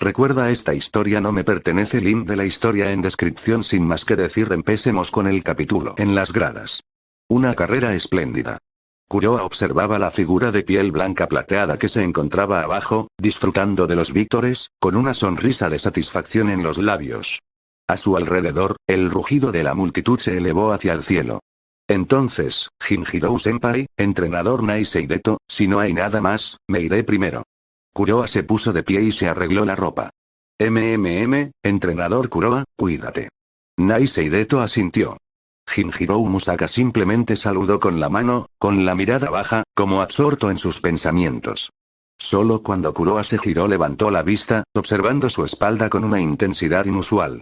Recuerda, esta historia no me pertenece. Link de la historia en descripción. Sin más que decir, empecemos con el capítulo. En las gradas. Una carrera espléndida. Kuroa observaba la figura de piel blanca plateada que se encontraba abajo, disfrutando de los víctores, con una sonrisa de satisfacción en los labios. A su alrededor, el rugido de la multitud se elevó hacia el cielo. Entonces, Jinjirou-senpai, entrenador Naisei Deto, si no hay nada más, me iré primero. Kuroa se puso de pie y se arregló la ropa. Entrenador Kuroa, cuídate. Naisei Deto asintió. Jinjirou Musaka simplemente saludó con la mano, con la mirada baja, como absorto en sus pensamientos. Solo cuando Kuroa se giró levantó la vista, observando su espalda con una intensidad inusual.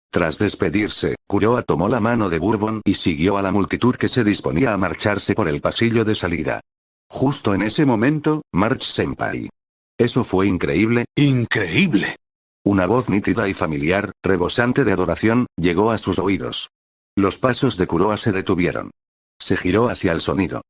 Tras despedirse, Kuroa tomó la mano de Bourbon y siguió a la multitud que se disponía a marcharse por el pasillo de salida. Justo en ese momento, March-senpai. Eso fue increíble, increíble. Una voz nítida y familiar, rebosante de adoración, llegó a sus oídos. Los pasos de Kuroa se detuvieron. Se giró hacia el sonido.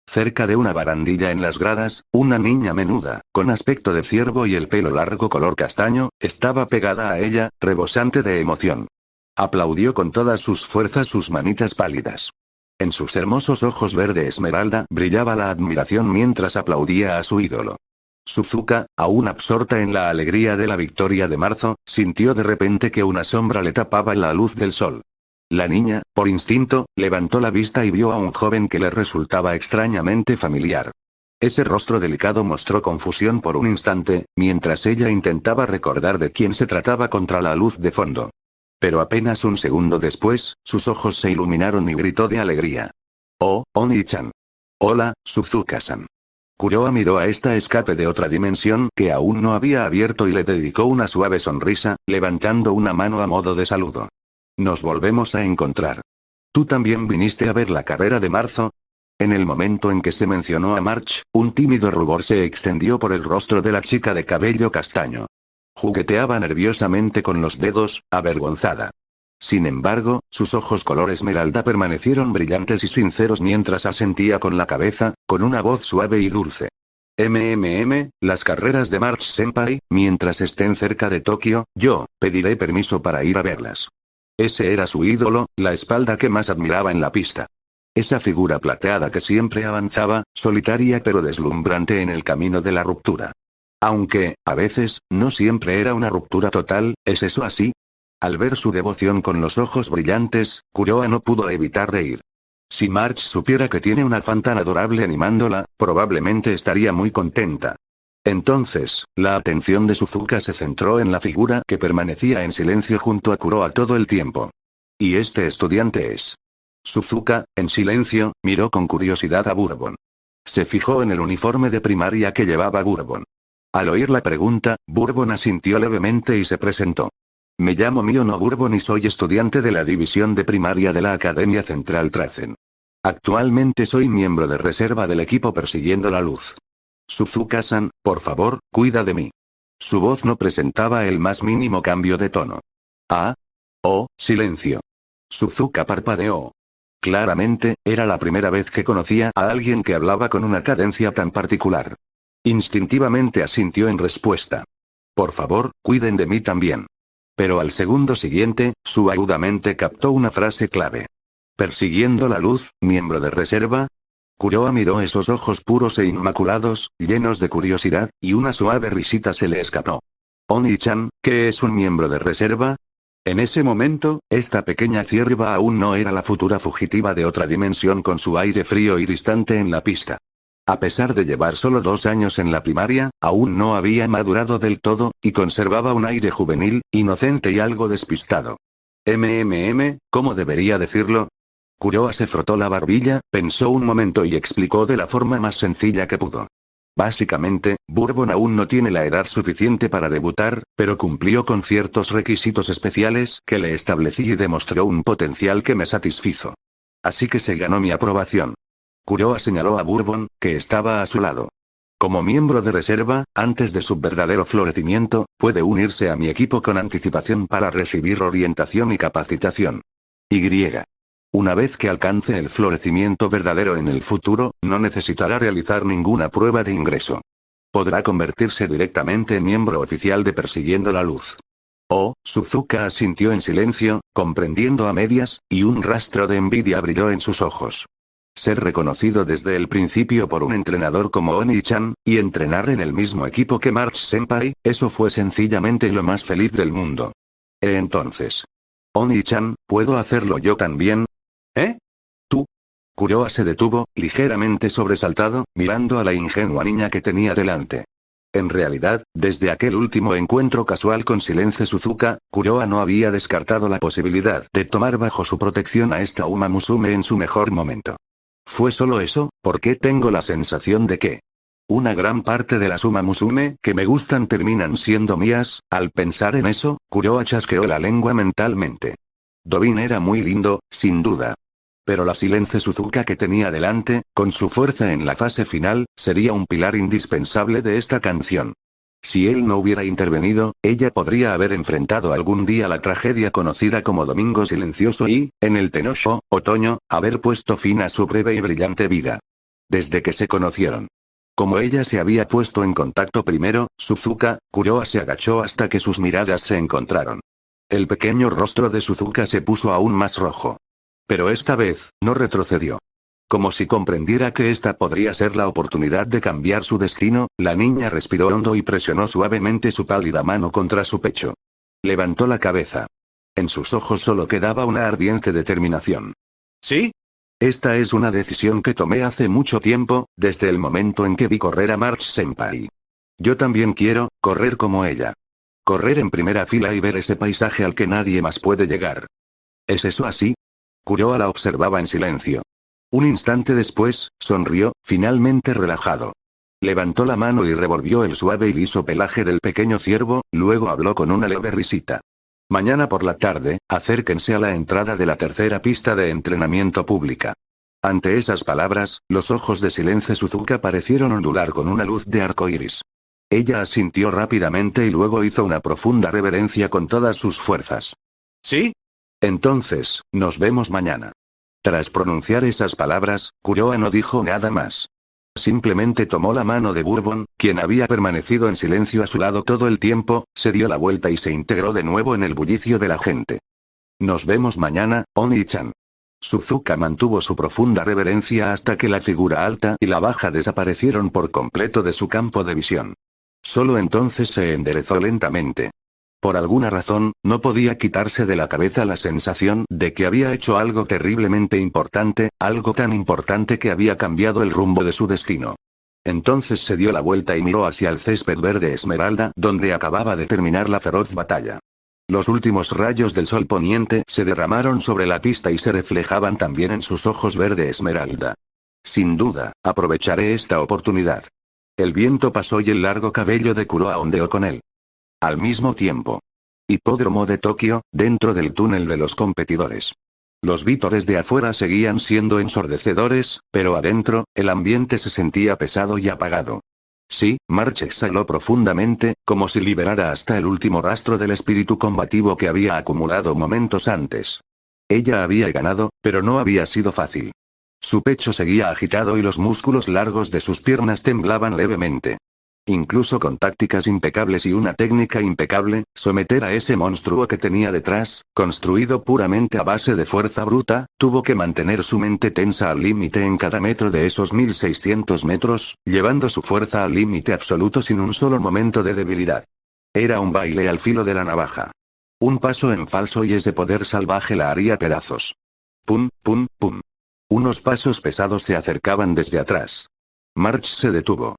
Cerca de una barandilla en las gradas, una niña menuda, con aspecto de ciervo y el pelo largo color castaño, estaba pegada a ella, rebosante de emoción. Aplaudió con todas sus fuerzas sus manitas pálidas. En sus hermosos ojos verde esmeralda brillaba la admiración mientras aplaudía a su ídolo. Suzuka, aún absorta en la alegría de la victoria de marzo, sintió de repente que una sombra le tapaba la luz del sol. La niña, por instinto, levantó la vista y vio a un joven que le resultaba extrañamente familiar. Ese rostro delicado mostró confusión por un instante, mientras ella intentaba recordar de quién se trataba contra la luz de fondo. Pero apenas un segundo después, sus ojos se iluminaron y gritó de alegría. «Oh, Oni-chan. Hola, Suzuka-san». Kuroa miró a esta escape de otra dimensión que aún no había abierto y le dedicó una suave sonrisa, levantando una mano a modo de saludo. «Nos volvemos a encontrar. ¿Tú también viniste a ver la carrera de marzo?» En el momento en que se mencionó a March, un tímido rubor se extendió por el rostro de la chica de cabello castaño. Jugueteaba nerviosamente con los dedos, avergonzada. Sin embargo, sus ojos color esmeralda permanecieron brillantes y sinceros mientras asentía con la cabeza, con una voz suave y dulce. Las carreras de March-senpai, mientras estén cerca de Tokio, yo pediré permiso para ir a verlas. Ese era su ídolo, la espalda que más admiraba en la pista. Esa figura plateada que siempre avanzaba, solitaria pero deslumbrante en el camino de la ruptura. Aunque, a veces, no siempre era una ruptura total, ¿es eso así? Al ver su devoción con los ojos brillantes, Kuroa no pudo evitar reír. Si March supiera que tiene una fan tan adorable animándola, probablemente estaría muy contenta. Entonces, la atención de Suzuka se centró en la figura que permanecía en silencio junto a Kuroa todo el tiempo. ¿Y este estudiante es? Suzuka, en silencio, miró con curiosidad a Bourbon. Se fijó en el uniforme de primaria que llevaba Bourbon. Al oír la pregunta, Bourbon asintió levemente y se presentó. Me llamo Miono Bourbon y soy estudiante de la división de primaria de la Academia Central Trazen. Actualmente soy miembro de reserva del equipo Persiguiendo la Luz. Suzuka-san, por favor, cuida de mí. Su voz no presentaba el más mínimo cambio de tono. Ah. Oh, silencio. Suzuka parpadeó. Claramente, era la primera vez que conocía a alguien que hablaba con una cadencia tan particular. Instintivamente asintió en respuesta. Por favor, cuiden de mí también. Pero al segundo siguiente, su agudamente captó una frase clave. Persiguiendo la luz, miembro de reserva. Kuroa miró esos ojos puros e inmaculados, llenos de curiosidad, y una suave risita se le escapó. Oni-chan, ¿qué es un miembro de reserva? En ese momento, esta pequeña cierva aún no era la futura fugitiva de otra dimensión con su aire frío y distante en la pista. A pesar de llevar solo 2 años en la primaria, aún no había madurado del todo, y conservaba un aire juvenil, inocente y algo despistado. ¿Cómo debería decirlo? Kuroa se frotó la barbilla, pensó un momento y explicó de la forma más sencilla que pudo. Básicamente, Bourbon aún no tiene la edad suficiente para debutar, pero cumplió con ciertos requisitos especiales que le establecí y demostró un potencial que me satisfizo. Así que se ganó mi aprobación. Kuroa señaló a Bourbon, que estaba a su lado. Como miembro de reserva, antes de su verdadero florecimiento, puede unirse a mi equipo con anticipación para recibir orientación y capacitación. Una vez que alcance el florecimiento verdadero en el futuro, no necesitará realizar ninguna prueba de ingreso. podrá convertirse directamente en miembro oficial de Persiguiendo la Luz. Oh, Suzuka asintió en silencio, comprendiendo a medias, y un rastro de envidia brilló en sus ojos. Ser reconocido desde el principio por un entrenador como Oni-chan, y entrenar en el mismo equipo que March-senpai, eso fue sencillamente lo más feliz del mundo. Entonces. Oni-chan, ¿puedo hacerlo yo también? ¿Eh? ¿Tú? Kuroa se detuvo, ligeramente sobresaltado, mirando a la ingenua niña que tenía delante. En realidad, desde aquel último encuentro casual con Silence Suzuka, Kuroa no había descartado la posibilidad de tomar bajo su protección a esta Uma Musume en su mejor momento. ¿Fue solo eso? Porque tengo la sensación de que una gran parte de las Uma Musume que me gustan terminan siendo mías. Al pensar en eso, Kuroa chasqueó la lengua mentalmente. Dobin era muy lindo, sin duda. Pero la Silence Suzuka que tenía delante, con su fuerza en la fase final, sería un pilar indispensable de esta canción. Si él no hubiera intervenido, ella podría haber enfrentado algún día la tragedia conocida como Domingo Silencioso y, en el Tenosho, otoño, haber puesto fin a su breve y brillante vida. Desde que se conocieron. Como ella se había puesto en contacto primero, Suzuka, Kuroa se agachó hasta que sus miradas se encontraron. El pequeño rostro de Suzuka se puso aún más rojo. Pero esta vez, no retrocedió. Como si comprendiera que esta podría ser la oportunidad de cambiar su destino, la niña respiró hondo y presionó suavemente su pálida mano contra su pecho. Levantó la cabeza. En sus ojos solo quedaba una ardiente determinación. ¿Sí? Esta es una decisión que tomé hace mucho tiempo, desde el momento en que vi correr a March-senpai. Yo también quiero, correr como ella. Correr en primera fila y ver ese paisaje al que nadie más puede llegar. ¿Es eso así? Kuroa la observaba en silencio. Un instante después, sonrió, finalmente relajado. Levantó la mano y revolvió el suave y liso pelaje del pequeño ciervo, luego habló con una leve risita. Mañana por la tarde, acérquense a la entrada de la tercera pista de entrenamiento pública. Ante esas palabras, los ojos de Silence Suzuka parecieron ondular con una luz de arco iris. Ella asintió rápidamente y luego hizo una profunda reverencia con todas sus fuerzas. ¿Sí? Entonces, nos vemos mañana. Tras pronunciar esas palabras, Kuroa no dijo nada más. Simplemente tomó la mano de Bourbon, quien había permanecido en silencio a su lado todo el tiempo, se dio la vuelta y se integró de nuevo en el bullicio de la gente. Nos vemos mañana, Oni-chan. Suzuka mantuvo su profunda reverencia hasta que la figura alta y la baja desaparecieron por completo de su campo de visión. Solo entonces se enderezó lentamente. Por alguna razón, no podía quitarse de la cabeza la sensación de que había hecho algo terriblemente importante, algo tan importante que había cambiado el rumbo de su destino. Entonces se dio la vuelta y miró hacia el césped verde esmeralda donde acababa de terminar la feroz batalla. Los últimos rayos del sol poniente se derramaron sobre la pista y se reflejaban también en sus ojos verde esmeralda. Sin duda, aprovecharé esta oportunidad. El viento pasó y el largo cabello de Kuroa ondeó con él. Al mismo tiempo. Hipódromo de Tokio, dentro del túnel de los competidores. Los vítores de afuera seguían siendo ensordecedores, pero adentro, el ambiente se sentía pesado y apagado. Sí, March exhaló profundamente, como si liberara hasta el último rastro del espíritu combativo que había acumulado momentos antes. Ella había ganado, pero no había sido fácil. Su pecho seguía agitado y los músculos largos de sus piernas temblaban levemente. Incluso con tácticas impecables y una técnica impecable, someter a ese monstruo que tenía detrás, construido puramente a base de fuerza bruta, tuvo que mantener su mente tensa al límite en cada metro de esos 1600 metros, llevando su fuerza al límite absoluto sin un solo momento de debilidad. Era un baile al filo de la navaja. Un paso en falso y ese poder salvaje la haría pedazos. Pum, pum, pum. Unos pasos pesados se acercaban desde atrás. March se detuvo.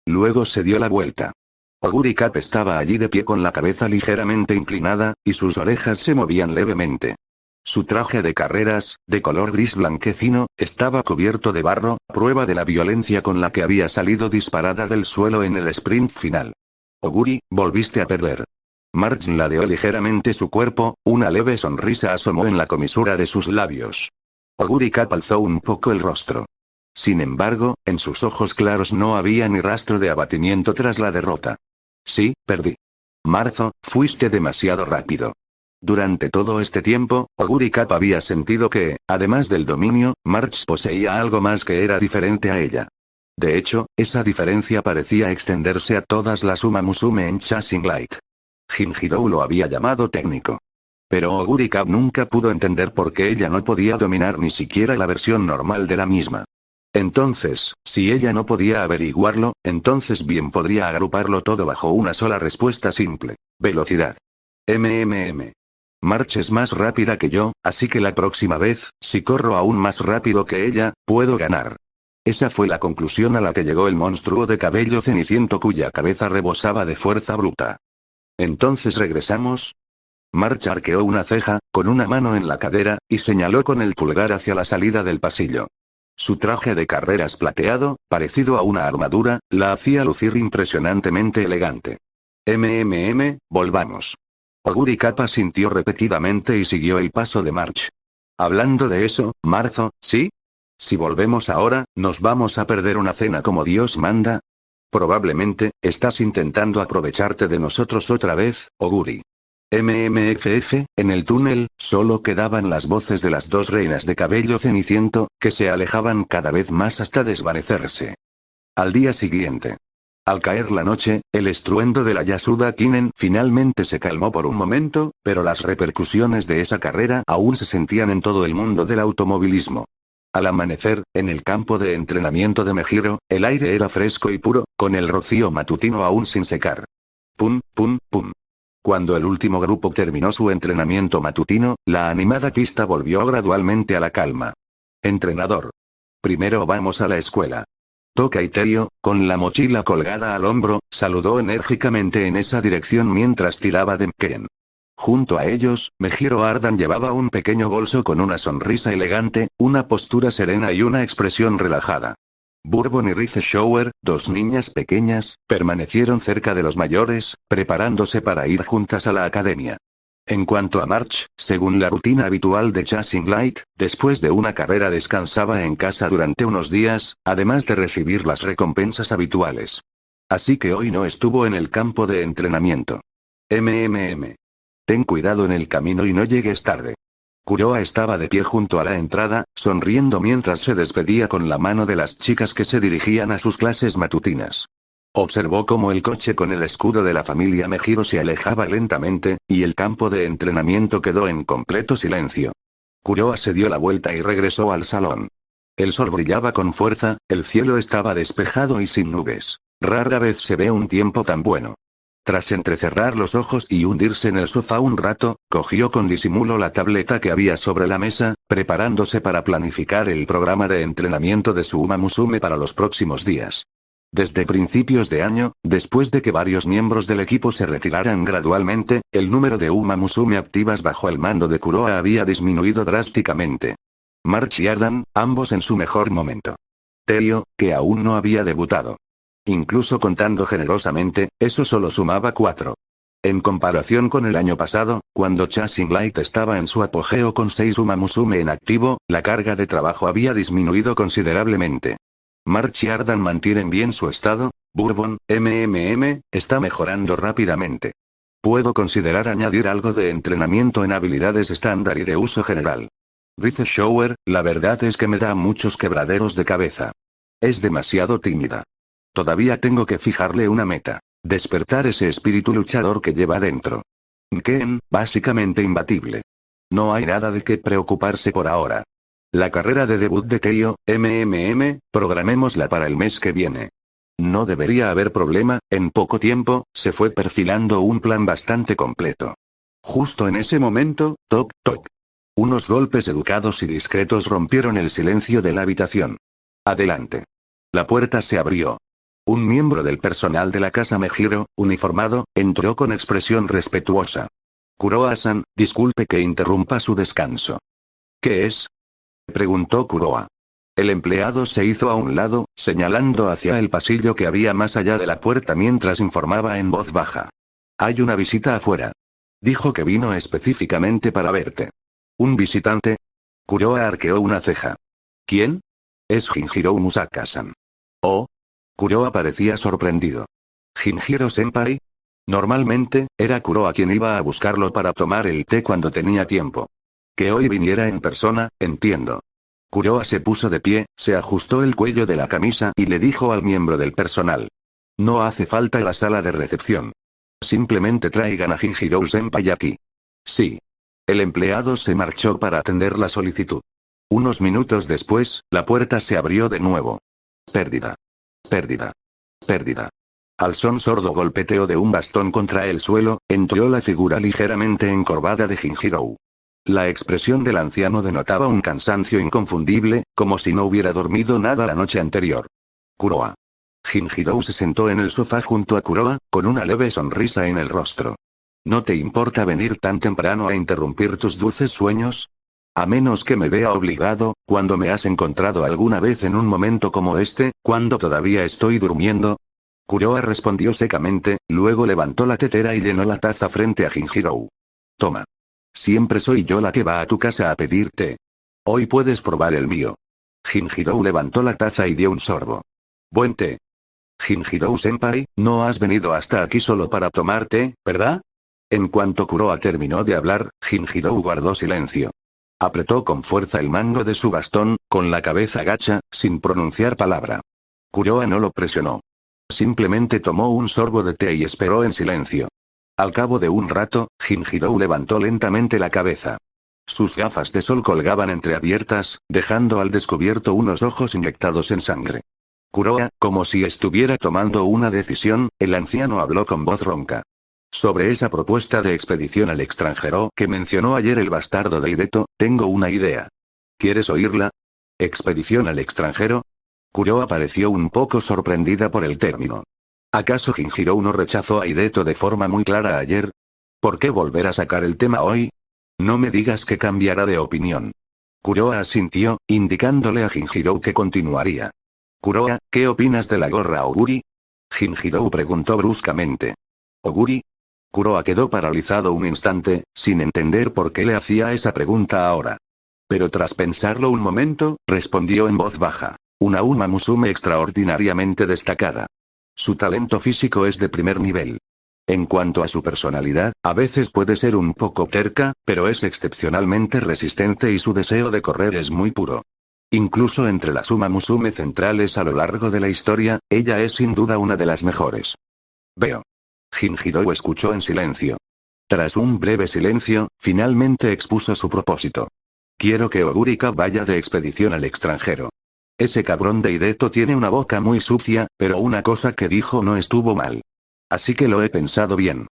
Luego se dio la vuelta. Oguri Cap estaba allí de pie con la cabeza ligeramente inclinada, y sus orejas se movían levemente. Su traje de carreras, de color gris blanquecino, estaba cubierto de barro, prueba de la violencia con la que había salido disparada del suelo en el sprint final. Oguri, volviste a perder. March ladeó ligeramente su cuerpo, una leve sonrisa asomó en la comisura de sus labios. Oguri Cap alzó un poco el rostro. Sin embargo, en sus ojos claros no había ni rastro de abatimiento tras la derrota. Sí, perdí. Marzo, fuiste demasiado rápido. Durante todo este tiempo, Oguri Cap había sentido que, además del dominio, March poseía algo más que era diferente a ella. De hecho, esa diferencia parecía extenderse a todas las Uma Musume en Chasing Light. Jinjirou lo había llamado técnico. Pero Oguri Cap nunca pudo entender por qué ella no podía dominar ni siquiera la versión normal de la misma. Entonces, si ella no podía averiguarlo, entonces bien podría agruparlo todo bajo una sola respuesta simple. Velocidad. March es más rápida que yo, así que la próxima vez, si corro aún más rápido que ella, puedo ganar. Esa fue la conclusión a la que llegó el monstruo de cabello ceniciento cuya cabeza rebosaba de fuerza bruta. ¿Entonces regresamos? March arqueó una ceja, con una mano en la cadera, y señaló con el pulgar hacia la salida del pasillo. Su traje de carreras plateado, parecido a una armadura, la hacía lucir impresionantemente elegante. Volvamos. Oguri Kappa sintió repetidamente y siguió el paso de March. Hablando de eso, Marzo, ¿sí? Si volvemos ahora, ¿nos vamos a perder una cena como Dios manda? Probablemente, estás intentando aprovecharte de nosotros otra vez, Oguri. En el túnel, solo quedaban las voces de las dos reinas de cabello ceniciento, que se alejaban cada vez más hasta desvanecerse. Al día siguiente. Al caer la noche, el estruendo de la Yasuda Kinen finalmente se calmó por un momento, pero las repercusiones de esa carrera aún se sentían en todo el mundo del automovilismo. Al amanecer, en el campo de entrenamiento de Mejiro, el aire era fresco y puro, con el rocío matutino aún sin secar. Pum, pum, pum. Cuando el último grupo terminó su entrenamiento matutino, la animada pista volvió gradualmente a la calma. Entrenador. Primero vamos a la escuela. Toka y Teio, con la mochila colgada al hombro, saludó enérgicamente en esa dirección mientras tiraba de Mken. Junto a ellos, Mejiro Ardan llevaba un pequeño bolso con una sonrisa elegante, una postura serena y una expresión relajada. Bourbon y Rice Shower, dos niñas pequeñas, permanecieron cerca de los mayores, preparándose para ir juntas a la academia. En cuanto a March, según la rutina habitual de Chasing Light, después de una carrera descansaba en casa durante unos días, además de recibir las recompensas habituales. Así que hoy no estuvo en el campo de entrenamiento. Ten cuidado en el camino y no llegues tarde. Kuroa estaba de pie junto a la entrada, sonriendo mientras se despedía con la mano de las chicas que se dirigían a sus clases matutinas. Observó cómo el coche con el escudo de la familia Mejiro se alejaba lentamente, y el campo de entrenamiento quedó en completo silencio. Kuroa se dio la vuelta y regresó al salón. El sol brillaba con fuerza, el cielo estaba despejado y sin nubes. Rara vez se ve un tiempo tan bueno. Tras entrecerrar los ojos y hundirse en el sofá un rato, cogió con disimulo la tableta que había sobre la mesa, preparándose para planificar el programa de entrenamiento de su Uma Musume para los próximos días. Desde principios de año, después de que varios miembros del equipo se retiraran gradualmente, el número de Uma Musume activas bajo el mando de Kuroa había disminuido drásticamente. March y Ardan, ambos en su mejor momento. Teio, que aún no había debutado. Incluso contando generosamente, eso solo sumaba 4. En comparación con el año pasado, cuando Chasing Light estaba en su apogeo con 6 Uma Musume en activo, la carga de trabajo había disminuido considerablemente. March y Ardan mantienen bien su estado. Bourbon, está mejorando rápidamente. Puedo considerar añadir algo de entrenamiento en habilidades estándar y de uso general. Rice Shower, la verdad es que me da muchos quebraderos de cabeza. Es demasiado tímida. Todavía tengo que fijarle una meta. Despertar ese espíritu luchador que lleva dentro. Ken, básicamente imbatible. No hay nada de qué preocuparse por ahora. La carrera de debut de Keio, programémosla para el mes que viene. No debería haber problema, en poco tiempo, se fue perfilando un plan bastante completo. Justo en ese momento, toc toc. Unos golpes educados y discretos rompieron el silencio de la habitación. Adelante. La puerta se abrió. Un miembro del personal de la casa Mejiro, uniformado, entró con expresión respetuosa. Kuroa-san, disculpe que interrumpa su descanso. ¿Qué es? Preguntó Kuroa. El empleado se hizo a un lado, señalando hacia el pasillo que había más allá de la puerta mientras informaba en voz baja. Hay una visita afuera. Dijo que vino específicamente para verte. ¿Un visitante? Kuroa arqueó una ceja. ¿Quién? Es Jinjiro Musaka-san. Oh. Kuroa parecía sorprendido. ¿Jinjiro-senpai? Normalmente, era Kuroa quien iba a buscarlo para tomar el té cuando tenía tiempo. Que hoy viniera en persona, entiendo. Kuroa se puso de pie, se ajustó el cuello de la camisa y le dijo al miembro del personal. No hace falta la sala de recepción. Simplemente traigan a Jinjirou-senpai aquí. Sí. El empleado se marchó para atender la solicitud. Unos minutos después, la puerta se abrió de nuevo. Pérdida. Pérdida. Pérdida. Al son sordo golpeteo de un bastón contra el suelo, entró la figura ligeramente encorvada de Jinjirou. La expresión del anciano denotaba un cansancio inconfundible, como si no hubiera dormido nada la noche anterior. Kuroa. Jinjirou se sentó en el sofá junto a Kuroa, con una leve sonrisa en el rostro. ¿No te importa venir tan temprano a interrumpir tus dulces sueños? A menos que me vea obligado, cuando me has encontrado alguna vez en un momento como este, cuando todavía estoy durmiendo. Kuroa respondió secamente, luego levantó la tetera y llenó la taza frente a Jinjirou. Toma. Siempre soy yo la que va a tu casa a pedir té. Hoy puedes probar el mío. Jinjirou levantó la taza y dio un sorbo. Buen té. Jinjirou-senpai, no has venido hasta aquí solo para tomar té, ¿verdad? En cuanto Kuroa terminó de hablar, Jinjirou guardó silencio. Apretó con fuerza el mango de su bastón, con la cabeza gacha, sin pronunciar palabra. Kuroa no lo presionó. Simplemente tomó un sorbo de té y esperó en silencio. Al cabo de un rato, Jinjirou levantó lentamente la cabeza. Sus gafas de sol colgaban entreabiertas, dejando al descubierto unos ojos inyectados en sangre. Kuroa, como si estuviera tomando una decisión, el anciano habló con voz ronca. Sobre esa propuesta de expedición al extranjero que mencionó ayer el bastardo de Hideto, tengo una idea. ¿Quieres oírla? ¿Expedición al extranjero? Kuroa pareció un poco sorprendida por el término. ¿Acaso Jinjirou no rechazó a Hideto de forma muy clara ayer? ¿Por qué volver a sacar el tema hoy? No me digas que cambiará de opinión. Kuroa asintió, indicándole a Jinjirou que continuaría. Kuroa, ¿qué opinas de la gorra Oguri? Jinjirou preguntó bruscamente. ¿Oguri? Kuroa quedó paralizado un instante, sin entender por qué le hacía esa pregunta ahora. Pero tras pensarlo un momento, respondió en voz baja. Una Uma Musume extraordinariamente destacada. Su talento físico es de primer nivel. En cuanto a su personalidad, a veces puede ser un poco terca, pero es excepcionalmente resistente y su deseo de correr es muy puro. Incluso entre las Uma Musume centrales a lo largo de la historia, ella es sin duda una de las mejores. Veo. Jinjirou escuchó en silencio. Tras un breve silencio, finalmente expuso su propósito. Quiero que Ogurika vaya de expedición al extranjero. Ese cabrón de Hideto tiene una boca muy sucia, pero una cosa que dijo no estuvo mal. Así que lo he pensado bien.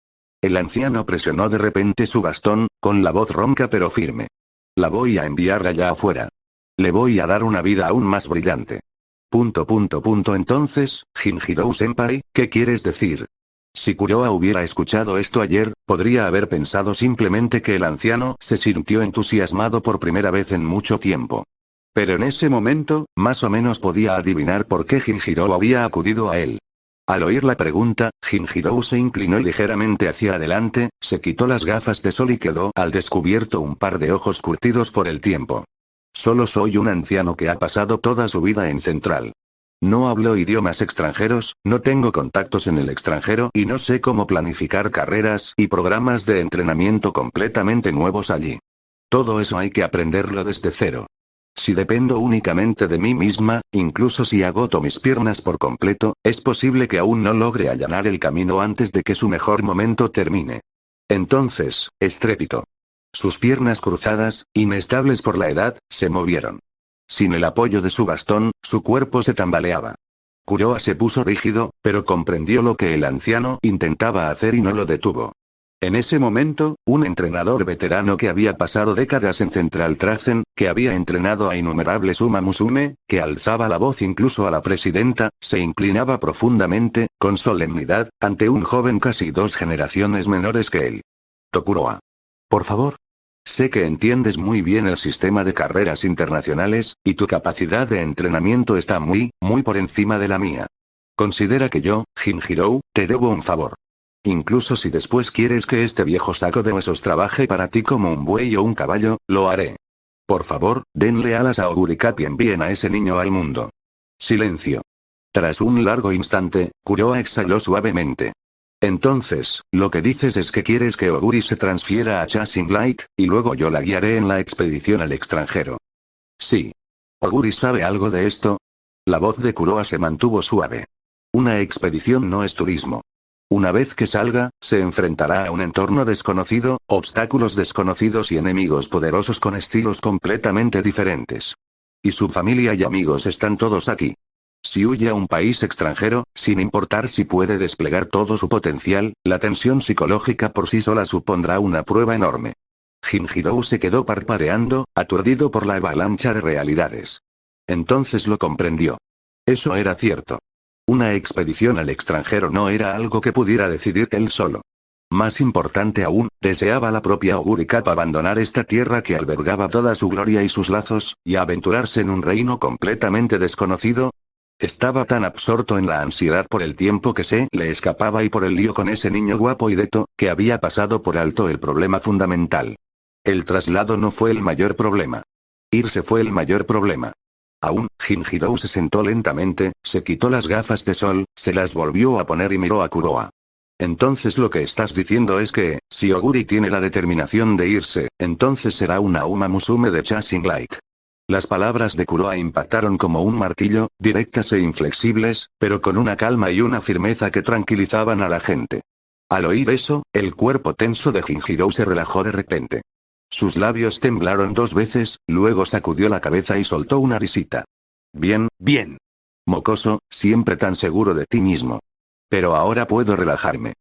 El anciano presionó de repente su bastón, con la voz ronca pero firme. La voy a enviar allá afuera. Le voy a dar una vida aún más brillante. Entonces, Jinjirou-senpai, ¿qué quieres decir? Si Kuroa hubiera escuchado esto ayer, podría haber pensado simplemente que el anciano se sintió entusiasmado por primera vez en mucho tiempo. Pero en ese momento, más o menos podía adivinar por qué Jinjirou había acudido a él. Al oír la pregunta, Jinjirou se inclinó ligeramente hacia adelante, se quitó las gafas de sol y quedó al descubierto un par de ojos curtidos por el tiempo. Solo soy un anciano que ha pasado toda su vida en Central. No hablo idiomas extranjeros, no tengo contactos en el extranjero y no sé cómo planificar carreras y programas de entrenamiento completamente nuevos allí. Todo eso hay que aprenderlo desde cero. Si dependo únicamente de mí misma, incluso si agoto mis piernas por completo, es posible que aún no logre allanar el camino antes de que su mejor momento termine. Entonces, estrépito. Sus piernas cruzadas, inestables por la edad, se movieron. Sin el apoyo de su bastón, su cuerpo se tambaleaba. Kuroa se puso rígido, pero comprendió lo que el anciano intentaba hacer y no lo detuvo. En ese momento, un entrenador veterano que había pasado décadas en Central Trazen, que había entrenado a innumerables Uma Musume, que alzaba la voz incluso a la presidenta, se inclinaba profundamente, con solemnidad, ante un joven casi 2 generaciones menores que él. Tokuroa. Por favor. Sé que entiendes muy bien el sistema de carreras internacionales, y tu capacidad de entrenamiento está muy por encima de la mía. Considera que yo, Jinjirou, te debo un favor. Incluso si después quieres que este viejo saco de huesos trabaje para ti como un buey o un caballo, lo haré. Por favor, denle alas a Ogurika y envíen a ese niño al mundo. Silencio. Tras un largo instante, Kuroa exhaló suavemente. Entonces, lo que dices es que quieres que Oguri se transfiera a Chasing Light, y luego yo la guiaré en la expedición al extranjero. Sí. ¿Oguri sabe algo de esto? La voz de Kuroa se mantuvo suave. Una expedición no es turismo. Una vez que salga, se enfrentará a un entorno desconocido, obstáculos desconocidos y enemigos poderosos con estilos completamente diferentes. Y su familia y amigos están todos aquí. Si huye a un país extranjero, sin importar si puede desplegar todo su potencial, la tensión psicológica por sí sola supondrá una prueba enorme. Jinjirou se quedó parpadeando, aturdido por la avalancha de realidades. Entonces lo comprendió. Eso era cierto. Una expedición al extranjero no era algo que pudiera decidir él solo. Más importante aún, deseaba la propia Oguri Cap abandonar esta tierra que albergaba toda su gloria y sus lazos, y aventurarse en un reino completamente desconocido. Estaba tan absorto en la ansiedad por el tiempo que se le escapaba y por el lío con ese niño guapo y deto, que había pasado por alto el problema fundamental. El traslado no fue el mayor problema. Irse fue el mayor problema. Aún, Jinjirou se sentó lentamente, se quitó las gafas de sol, se las volvió a poner y miró a Kuroa. Entonces lo que estás diciendo es que, si Oguri tiene la determinación de irse, entonces será una Uma Musume de Chasing Light. Las palabras de Kuroa impactaron como un martillo, directas e inflexibles, pero con una calma y una firmeza que tranquilizaban a la gente. Al oír eso, el cuerpo tenso de Jinjirou se relajó de repente. Sus labios temblaron 2 veces, luego sacudió la cabeza y soltó una risita. Bien, bien. Mocoso, siempre tan seguro de ti mismo. Pero ahora puedo relajarme.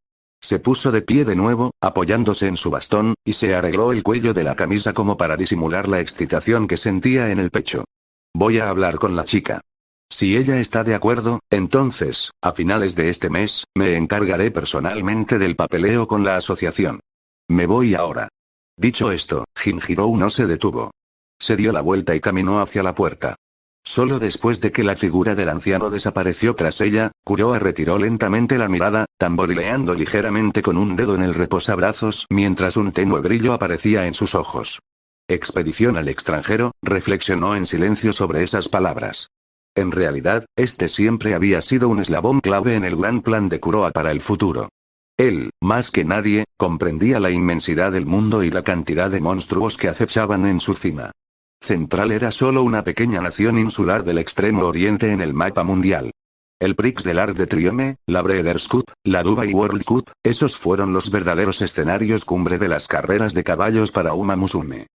Se puso de pie de nuevo, apoyándose en su bastón, y se arregló el cuello de la camisa como para disimular la excitación que sentía en el pecho. Voy a hablar con la chica. Si ella está de acuerdo, entonces, a finales de este mes, me encargaré personalmente del papeleo con la asociación. Me voy ahora. Dicho esto, Jinjirou no se detuvo. Se dio la vuelta y caminó hacia la puerta. Solo después de que la figura del anciano desapareció tras ella, Kuroa retiró lentamente la mirada, tamborileando ligeramente con un dedo en el reposabrazos mientras un tenue brillo aparecía en sus ojos. Expedición al extranjero, reflexionó en silencio sobre esas palabras. En realidad, este siempre había sido un eslabón clave en el gran plan de Kuroa para el futuro. Él, más que nadie, comprendía la inmensidad del mundo y la cantidad de monstruos que acechaban en su cima. Central era solo una pequeña nación insular del extremo oriente en el mapa mundial. El Prix del Arc de Triomphe, la Breeders' Cup, la Dubai World Cup, esos fueron los verdaderos escenarios cumbre de las carreras de caballos para Uma Musume.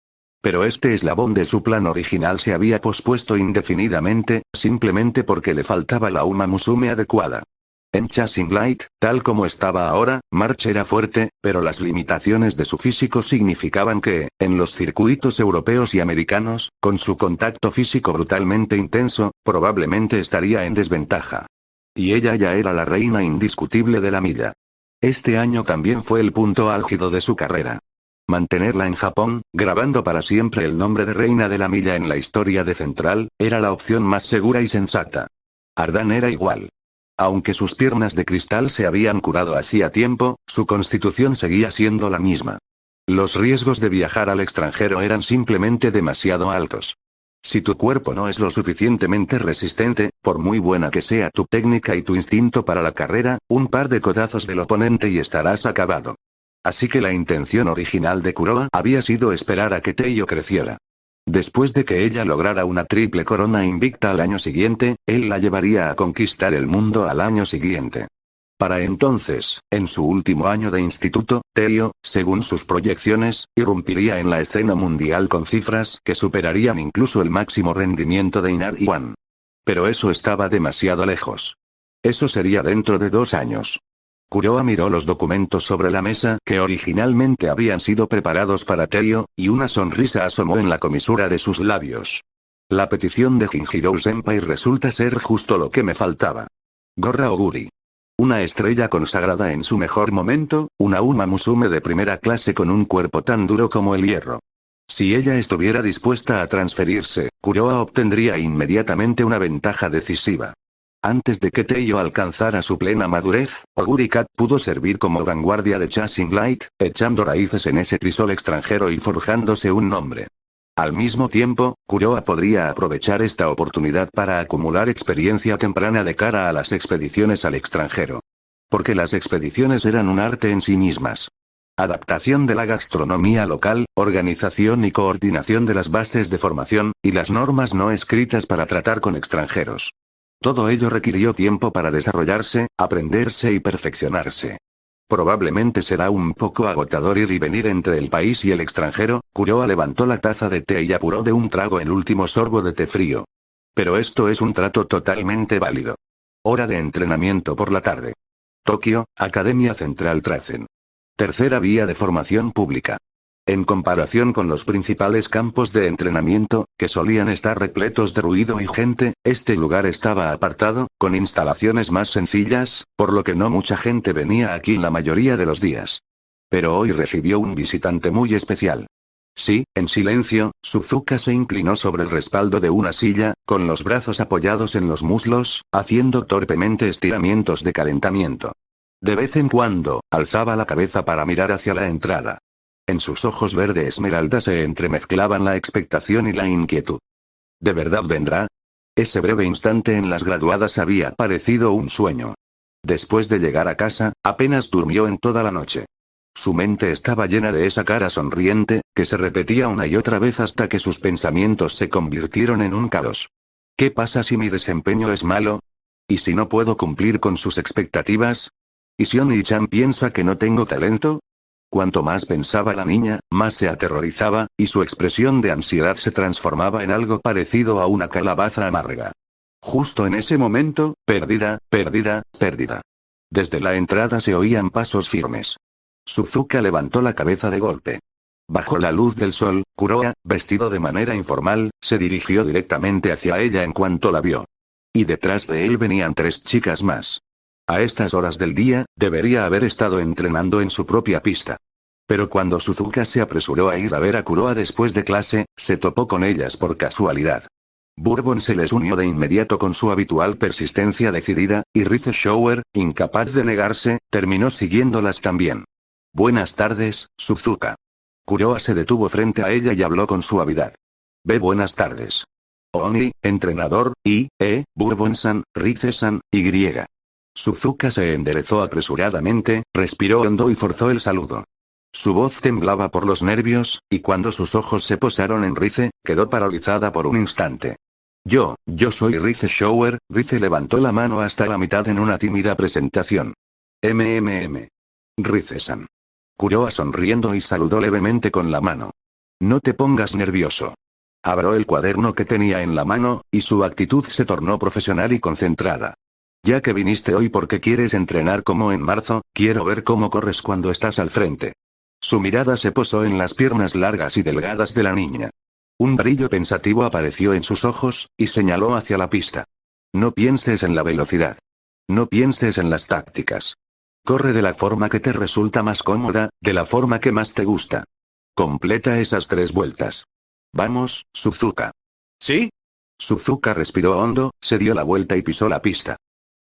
Pero este eslabón de su plan original se había pospuesto indefinidamente, simplemente porque le faltaba la Uma Musume adecuada. En Chasing Light, tal como estaba ahora, March era fuerte, pero las limitaciones de su físico significaban que, en los circuitos europeos y americanos, con su contacto físico brutalmente intenso, probablemente estaría en desventaja. Y ella ya era la reina indiscutible de la milla. Este año también fue el punto álgido de su carrera. Mantenerla en Japón, grabando para siempre el nombre de reina de la milla en la historia de Central, era la opción más segura y sensata. Ardan era igual. Aunque sus piernas de cristal se habían curado hacía tiempo, su constitución seguía siendo la misma. Los riesgos de viajar al extranjero eran simplemente demasiado altos. Si tu cuerpo no es lo suficientemente resistente, por muy buena que sea tu técnica y tu instinto para la carrera, un par de codazos del oponente y estarás acabado. Así que la intención original de Kuroa había sido esperar a que Teiyo creciera. Después de que ella lograra una triple corona invicta al año siguiente, él la llevaría a conquistar el mundo al año siguiente. Para entonces, en su último año de instituto, Teiyo, según sus proyecciones, irrumpiría en la escena mundial con cifras que superarían incluso el máximo rendimiento de Inari One. Pero eso estaba demasiado lejos. Eso sería dentro de 2 años. Kuroa miró los documentos sobre la mesa que originalmente habían sido preparados para Teiyo, y una sonrisa asomó en la comisura de sus labios. La petición de Jinjirou-senpai resulta ser justo lo que me faltaba. Gorra Oguri. Una estrella consagrada en su mejor momento, una Uma Musume de primera clase con un cuerpo tan duro como el hierro. Si ella estuviera dispuesta a transferirse, Kuroa obtendría inmediatamente una ventaja decisiva. Antes de que Teiyo alcanzara su plena madurez, Oguri Cat pudo servir como vanguardia de Chasing Light, echando raíces en ese crisol extranjero y forjándose un nombre. Al mismo tiempo, Kuroa podría aprovechar esta oportunidad para acumular experiencia temprana de cara a las expediciones al extranjero. Porque las expediciones eran un arte en sí mismas. Adaptación de la gastronomía local, organización y coordinación de las bases de formación, y las normas no escritas para tratar con extranjeros. Todo ello requirió tiempo para desarrollarse, aprenderse y perfeccionarse. Probablemente será un poco agotador ir y venir entre el país y el extranjero. Kuroa levantó la taza de té y apuró de un trago el último sorbo de té frío. Pero esto es un trato totalmente válido. Hora de entrenamiento por la tarde. Tokio, Academia Central Trazen. Tercera vía de formación pública. En comparación con los principales campos de entrenamiento, que solían estar repletos de ruido y gente, este lugar estaba apartado, con instalaciones más sencillas, por lo que no mucha gente venía aquí la mayoría de los días. Pero hoy recibió un visitante muy especial. Sí, en silencio, Suzuka se inclinó sobre el respaldo de una silla, con los brazos apoyados en los muslos, haciendo torpemente estiramientos de calentamiento. De vez en cuando, alzaba la cabeza para mirar hacia la entrada. En sus ojos verde esmeralda se entremezclaban la expectación y la inquietud. ¿De verdad vendrá? Ese breve instante en las graduadas había parecido un sueño. Después de llegar a casa, apenas durmió en toda la noche. Su mente estaba llena de esa cara sonriente, que se repetía una y otra vez hasta que sus pensamientos se convirtieron en un caos. ¿Qué pasa si mi desempeño es malo? ¿Y si no puedo cumplir con sus expectativas? ¿Y si Oni-chan piensa que no tengo talento? Cuanto más pensaba la niña, más se aterrorizaba, y su expresión de ansiedad se transformaba en algo parecido a una calabaza amarga. Justo en ese momento, pérdida, pérdida, pérdida. Desde la entrada se oían pasos firmes. Suzuka levantó la cabeza de golpe. Bajo la luz del sol, Kuroa, vestido de manera informal, se dirigió directamente hacia ella en cuanto la vio. Y detrás de él venían 3 chicas más. A estas horas del día, debería haber estado entrenando en su propia pista. Pero cuando Suzuka se apresuró a ir a ver a Kuroa después de clase, se topó con ellas por casualidad. Bourbon se les unió de inmediato con su habitual persistencia decidida, y Rize Shower, incapaz de negarse, terminó siguiéndolas también. Buenas tardes, Suzuka. Kuroa se detuvo frente a ella y habló con suavidad. Buenas tardes. Oni, entrenador, Bourbon-san, Rize-san, Y. Suzuka se enderezó apresuradamente, respiró hondo y forzó el saludo. Su voz temblaba por los nervios, y cuando sus ojos se posaron en Rize, quedó paralizada por un instante. Yo soy Rize Shower. Rize levantó la mano hasta la mitad en una tímida presentación. Rize-san. Kuroa sonriendo y saludó levemente con la mano. No te pongas nervioso. Abrió el cuaderno que tenía en la mano, y su actitud se tornó profesional y concentrada. Ya que viniste hoy porque quieres entrenar como en marzo, quiero ver cómo corres cuando estás al frente. Su mirada se posó en las piernas largas y delgadas de la niña. Un brillo pensativo apareció en sus ojos, y señaló hacia la pista. No pienses en la velocidad. No pienses en las tácticas. Corre de la forma que te resulta más cómoda, de la forma que más te gusta. Completa esas 3 vueltas. Vamos, Suzuka. ¿Sí? Suzuka respiró hondo, se dio la vuelta y pisó la pista.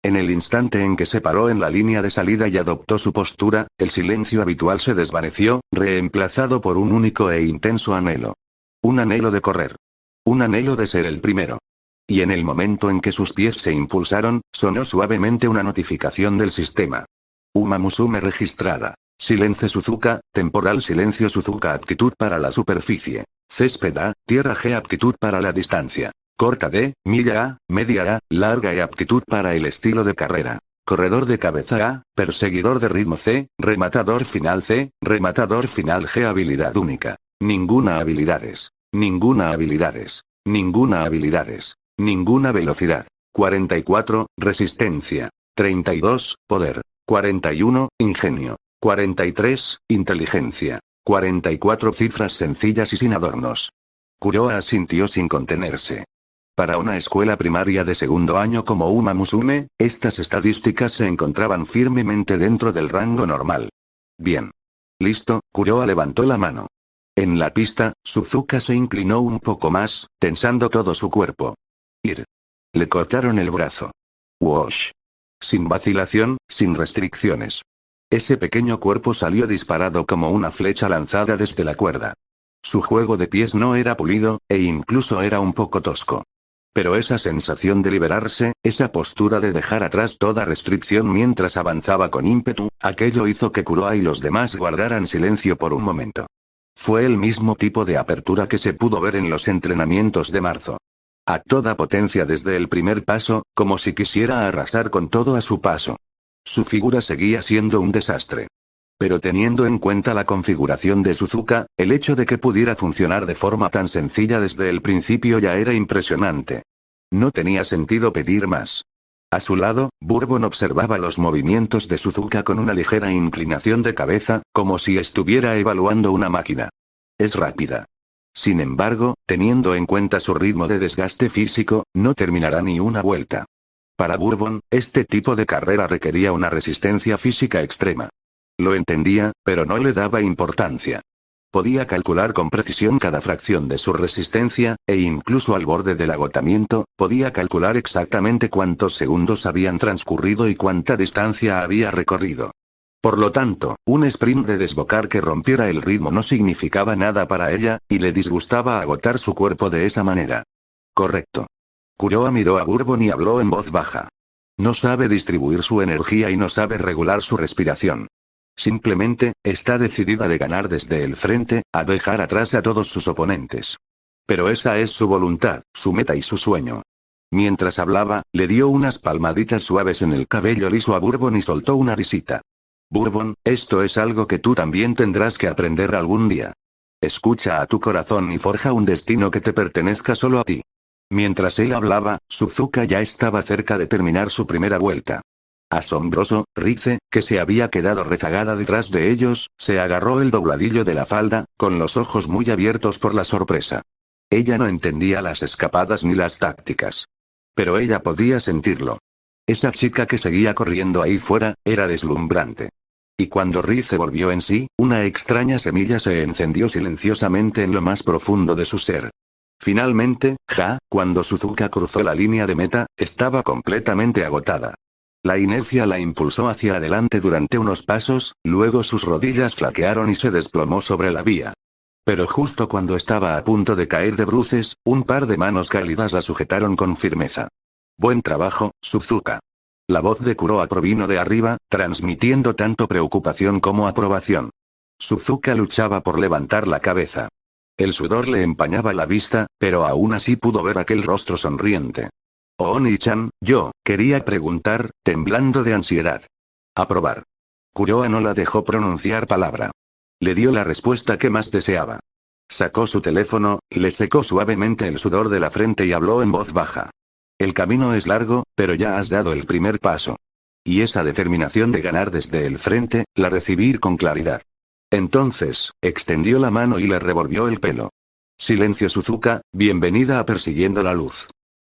En el instante en que se paró en la línea de salida y adoptó su postura, el silencio habitual se desvaneció, reemplazado por un único e intenso anhelo. Un anhelo de correr. Un anhelo de ser el primero. Y en el momento en que sus pies se impulsaron, sonó suavemente una notificación del sistema. Uma Musume registrada. Silencio Suzuka, temporal silencio Suzuka aptitud para la superficie. Césped A, tierra G aptitud para la distancia. Corta D, milla A, media A, larga E aptitud para el estilo de carrera. Corredor de cabeza A, perseguidor de ritmo C, rematador final C, rematador final G habilidad única. Ninguna habilidades. Ninguna habilidades. Ninguna habilidades. Ninguna velocidad. 44, resistencia. 32, poder. 41, ingenio. 43, inteligencia. 44 cifras sencillas y sin adornos. Kuroa asintió sin contenerse. Para una escuela primaria de segundo año como Uma Musume, estas estadísticas se encontraban firmemente dentro del rango normal. Bien. Listo, Kuroa levantó la mano. En la pista, Suzuka se inclinó un poco más, tensando todo su cuerpo. Ir. Le cortaron el brazo. Wash. Sin vacilación, sin restricciones. Ese pequeño cuerpo salió disparado como una flecha lanzada desde la cuerda. Su juego de pies no era pulido, e incluso era un poco tosco. Pero esa sensación de liberarse, esa postura de dejar atrás toda restricción mientras avanzaba con ímpetu, aquello hizo que Kuroa y los demás guardaran silencio por un momento. Fue el mismo tipo de apertura que se pudo ver en los entrenamientos de marzo. A toda potencia desde el primer paso, como si quisiera arrasar con todo a su paso. Su figura seguía siendo un desastre. Pero teniendo en cuenta la configuración de Suzuka, el hecho de que pudiera funcionar de forma tan sencilla desde el principio ya era impresionante. No tenía sentido pedir más. A su lado, Bourbon observaba los movimientos de Suzuka con una ligera inclinación de cabeza, como si estuviera evaluando una máquina. Es rápida. Sin embargo, teniendo en cuenta su ritmo de desgaste físico, no terminará ni una vuelta. Para Bourbon, este tipo de carrera requería una resistencia física extrema. Lo entendía, pero no le daba importancia. Podía calcular con precisión cada fracción de su resistencia, e incluso al borde del agotamiento, podía calcular exactamente cuántos segundos habían transcurrido y cuánta distancia había recorrido. Por lo tanto, un sprint de desbocar que rompiera el ritmo no significaba nada para ella, y le disgustaba agotar su cuerpo de esa manera. Correcto. Kuroa miró a Bourbon y habló en voz baja. No sabe distribuir su energía y no sabe regular su respiración. Simplemente, está decidida de ganar desde el frente, a dejar atrás a todos sus oponentes. Pero esa es su voluntad, su meta y su sueño. Mientras hablaba, le dio unas palmaditas suaves en el cabello liso a Bourbon y soltó una risita. Bourbon, esto es algo que tú también tendrás que aprender algún día. Escucha a tu corazón y forja un destino que te pertenezca solo a ti. Mientras él hablaba, Suzuka ya estaba cerca de terminar su primera vuelta. Asombroso, Rize, que se había quedado rezagada detrás de ellos, se agarró el dobladillo de la falda, con los ojos muy abiertos por la sorpresa. Ella no entendía las escapadas ni las tácticas. Pero ella podía sentirlo. Esa chica que seguía corriendo ahí fuera, era deslumbrante. Y cuando Rize volvió en sí, una extraña semilla se encendió silenciosamente en lo más profundo de su ser. Finalmente, cuando Suzuka cruzó la línea de meta, estaba completamente agotada. La inercia la impulsó hacia adelante durante unos pasos, luego sus rodillas flaquearon y se desplomó sobre la vía. Pero justo cuando estaba a punto de caer de bruces, un par de manos cálidas la sujetaron con firmeza. Buen trabajo, Suzuka. La voz de Kuroa provino de arriba, transmitiendo tanto preocupación como aprobación. Suzuka luchaba por levantar la cabeza. El sudor le empañaba la vista, pero aún así pudo ver aquel rostro sonriente. Oni-chan, yo, quería preguntar, temblando de ansiedad. Aprobar. Kuroa no la dejó pronunciar palabra. Le dio la respuesta que más deseaba. Sacó su teléfono, le secó suavemente el sudor de la frente y habló en voz baja. El camino es largo, pero ya has dado el primer paso. Y esa determinación de ganar desde el frente, la recibí con claridad. Entonces, extendió la mano y le revolvió el pelo. Silencio Suzuka, bienvenida a Persiguiendo la Luz.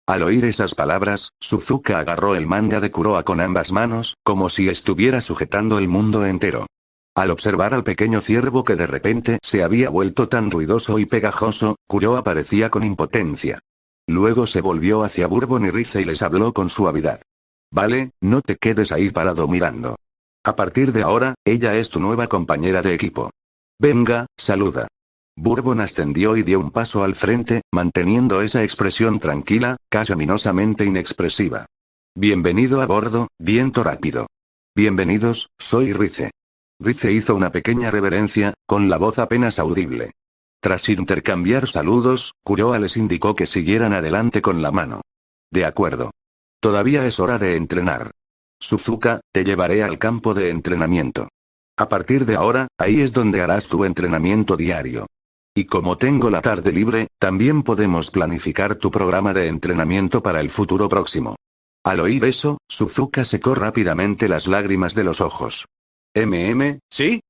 Al oír esas palabras, Suzuka agarró el manga de Kuroa con ambas manos, como si estuviera sujetando el mundo entero. Al observar al pequeño ciervo que de repente se había vuelto tan ruidoso y pegajoso, Kuroa parecía con impotencia. Luego se volvió hacia Bourbon y Rize y les habló con suavidad. Vale, no te quedes ahí parado mirando. A partir de ahora, ella es tu nueva compañera de equipo. Venga, saluda. Bourbon ascendió y dio un paso al frente, manteniendo esa expresión tranquila, casi ominosamente inexpresiva. Bienvenido a bordo, viento rápido. Bienvenidos, soy Rize. Rize hizo una pequeña reverencia, con la voz apenas audible. Tras intercambiar saludos, Kuroa les indicó que siguieran adelante con la mano. De acuerdo. Todavía es hora de entrenar. Suzuka, te llevaré al campo de entrenamiento. A partir de ahora, ahí es donde harás tu entrenamiento diario. Y como tengo la tarde libre, también podemos planificar tu programa de entrenamiento para el futuro próximo. Al oír eso, Suzuka secó rápidamente las lágrimas de los ojos. ¿Sí?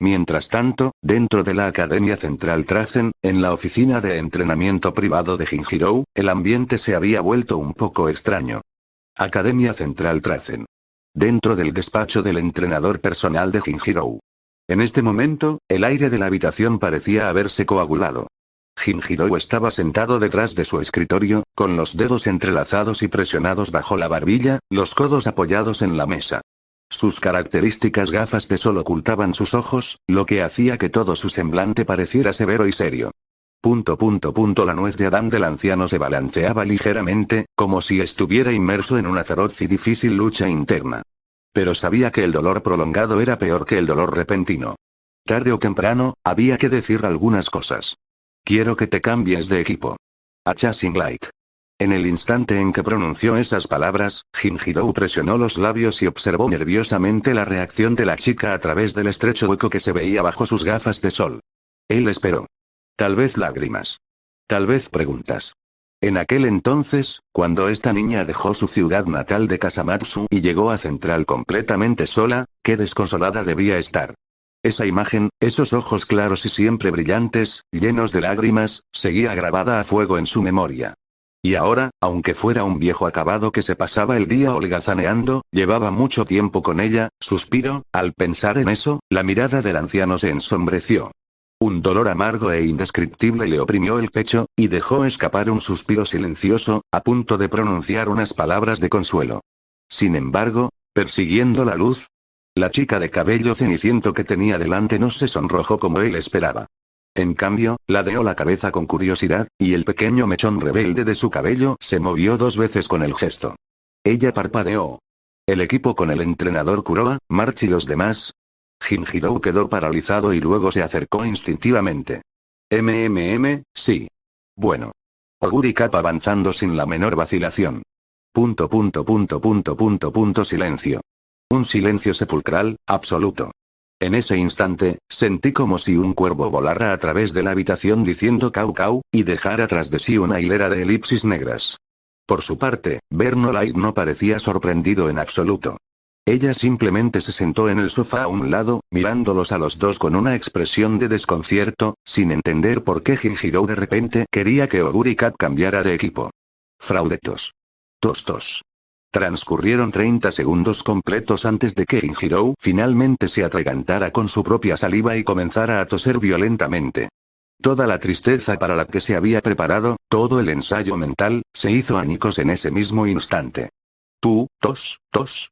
Mientras tanto, dentro de la Academia Central Trazen, en la oficina de entrenamiento privado de Jinjirou, el ambiente se había vuelto un poco extraño. Academia Central Trazen. Dentro del despacho del entrenador personal de Jinjirou. En este momento, el aire de la habitación parecía haberse coagulado. Jinjirou estaba sentado detrás de su escritorio, con los dedos entrelazados y presionados bajo la barbilla, los codos apoyados en la mesa. Sus características gafas de sol ocultaban sus ojos, lo que hacía que todo su semblante pareciera severo y serio. La nuez de Adán del anciano se balanceaba ligeramente, como si estuviera inmerso en una feroz y difícil lucha interna. Pero sabía que el dolor prolongado era peor que el dolor repentino. Tarde o temprano, había que decir algunas cosas. Quiero que te cambies de equipo. A Chasing Light. En el instante en que pronunció esas palabras, Jinjiro presionó los labios y observó nerviosamente la reacción de la chica a través del estrecho hueco que se veía bajo sus gafas de sol. Él esperó. Tal vez lágrimas. Tal vez preguntas. En aquel entonces, cuando esta niña dejó su ciudad natal de Kasamatsu y llegó a Central completamente sola, qué desconsolada debía estar. Esa imagen, esos ojos claros y siempre brillantes, llenos de lágrimas, seguía grabada a fuego en su memoria. Y ahora, aunque fuera un viejo acabado que se pasaba el día holgazaneando, llevaba mucho tiempo con ella, suspiró, al pensar en eso, la mirada del anciano se ensombreció. Un dolor amargo e indescriptible le oprimió el pecho, y dejó escapar un suspiro silencioso, a punto de pronunciar unas palabras de consuelo. Sin embargo, persiguiendo la luz, la chica de cabello ceniciento que tenía delante no se sonrojó como él esperaba. En cambio, ladeó la cabeza con curiosidad, y el pequeño mechón rebelde de su cabello se movió 2 veces con el gesto. Ella parpadeó. ¿El equipo con el entrenador Kuroa, March y los demás? Jinjiro quedó paralizado y luego se acercó instintivamente. Sí. Bueno. Oguri Cap avanzando sin la menor vacilación. Silencio. Un silencio sepulcral, absoluto. En ese instante, sentí como si un cuervo volara a través de la habitación diciendo cau cau, y dejara tras de sí una hilera de elipsis negras. Por su parte, Bernolite no parecía sorprendido en absoluto. Ella simplemente se sentó en el sofá a un lado, mirándolos a los dos con una expresión de desconcierto, sin entender por qué Jinjiro de repente quería que Oguri Cap cambiara de equipo. Fraudetos. Tos. Transcurrieron 30 segundos completos antes de que Jinjiro finalmente se atragantara con su propia saliva y comenzara a toser violentamente. Toda la tristeza para la que se había preparado, todo el ensayo mental, se hizo añicos en ese mismo instante. Tos.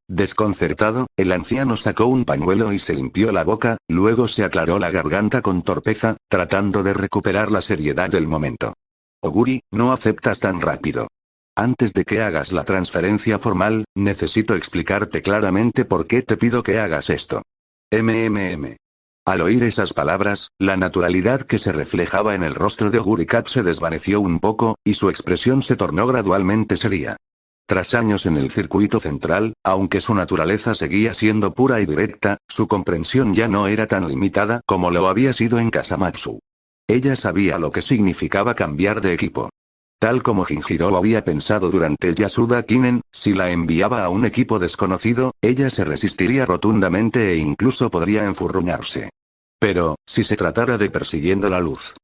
Desconcertado, el anciano sacó un pañuelo y se limpió la boca, luego se aclaró la garganta con torpeza, tratando de recuperar la seriedad del momento. Oguri, no aceptas tan rápido. Antes de que hagas la transferencia formal, necesito explicarte claramente por qué te pido que hagas esto. Al oír esas palabras, la naturalidad que se reflejaba en el rostro de Oguri Cap se desvaneció un poco, y su expresión se tornó gradualmente seria. Tras años en el circuito central, aunque su naturaleza seguía siendo pura y directa, su comprensión ya no era tan limitada como lo había sido en Kasamatsu. Ella sabía lo que significaba cambiar de equipo. Tal como Jinjiro había pensado durante el Yasuda Kinen, si la enviaba a un equipo desconocido, ella se resistiría rotundamente e incluso podría enfurruñarse. Pero, si se tratara de Persiguiendo la Luz.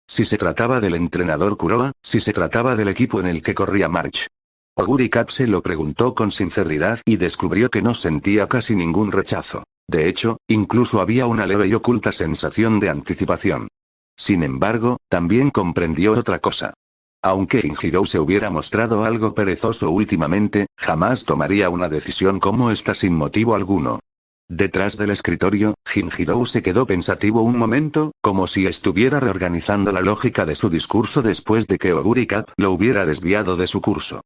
Si se trataba del entrenador Kuroa, si se trataba del equipo en el que corría March. Oguri Cap se lo preguntó con sinceridad y descubrió que no sentía casi ningún rechazo. De hecho, incluso había una leve y oculta sensación de anticipación. Sin embargo, también comprendió otra cosa. Aunque Jinjiro se hubiera mostrado algo perezoso últimamente, jamás tomaría una decisión como esta sin motivo alguno. Detrás del escritorio, Jinjiro se quedó pensativo un momento, como si estuviera reorganizando la lógica de su discurso después de que Oguri Cap lo hubiera desviado de su curso.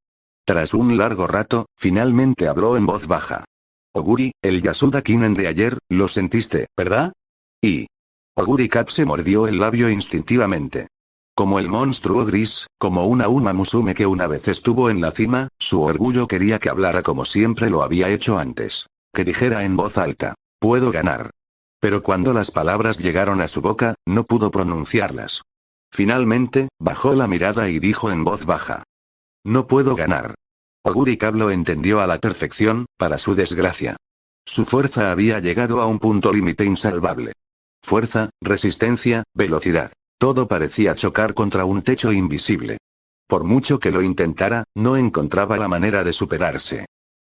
Tras un largo rato, finalmente habló en voz baja. Oguri, el Yasuda Kinen de ayer, lo sentiste, ¿verdad? Y Oguri Cap se mordió el labio instintivamente. Como el monstruo gris, como una Uma Musume que una vez estuvo en la cima, su orgullo quería que hablara como siempre lo había hecho antes. Que dijera en voz alta, puedo ganar. Pero cuando las palabras llegaron a su boca, no pudo pronunciarlas. Finalmente, bajó la mirada y dijo en voz baja. No puedo ganar. Oguri Cap lo entendió a la perfección, para su desgracia. Su fuerza había llegado a un punto límite insalvable. Fuerza, resistencia, velocidad. Todo parecía chocar contra un techo invisible. Por mucho que lo intentara, no encontraba la manera de superarse.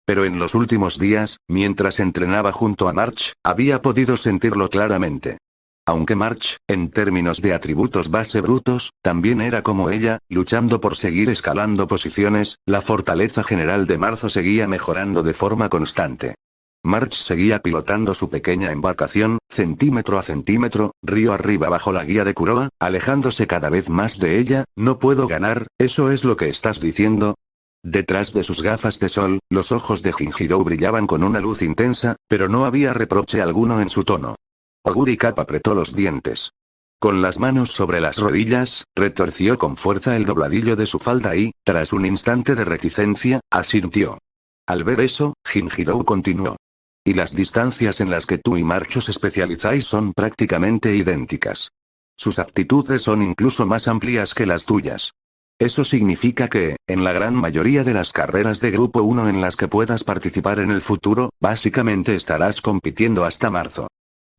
Pero en los últimos días, mientras entrenaba junto a March, había podido sentirlo claramente. Aunque March, en términos de atributos base brutos, también era como ella, luchando por seguir escalando posiciones, la fortaleza general de Marzo seguía mejorando de forma constante. March seguía pilotando su pequeña embarcación, centímetro a centímetro, río arriba bajo la guía de Kuroa, alejándose cada vez más de ella. No puedo ganar, ¿eso es lo que estás diciendo? Detrás de sus gafas de sol, los ojos de Jinjiro brillaban con una luz intensa, pero no había reproche alguno en su tono. Oguri Cap apretó los dientes. Con las manos sobre las rodillas, retorció con fuerza el dobladillo de su falda y, tras un instante de reticencia, asintió. Al ver eso, Jinjiro continuó. Y las distancias en las que tú y March os especializáis son prácticamente idénticas. Sus aptitudes son incluso más amplias que las tuyas. Eso significa que, en la gran mayoría de las carreras de Grupo 1 en las que puedas participar en el futuro, básicamente estarás compitiendo hasta marzo.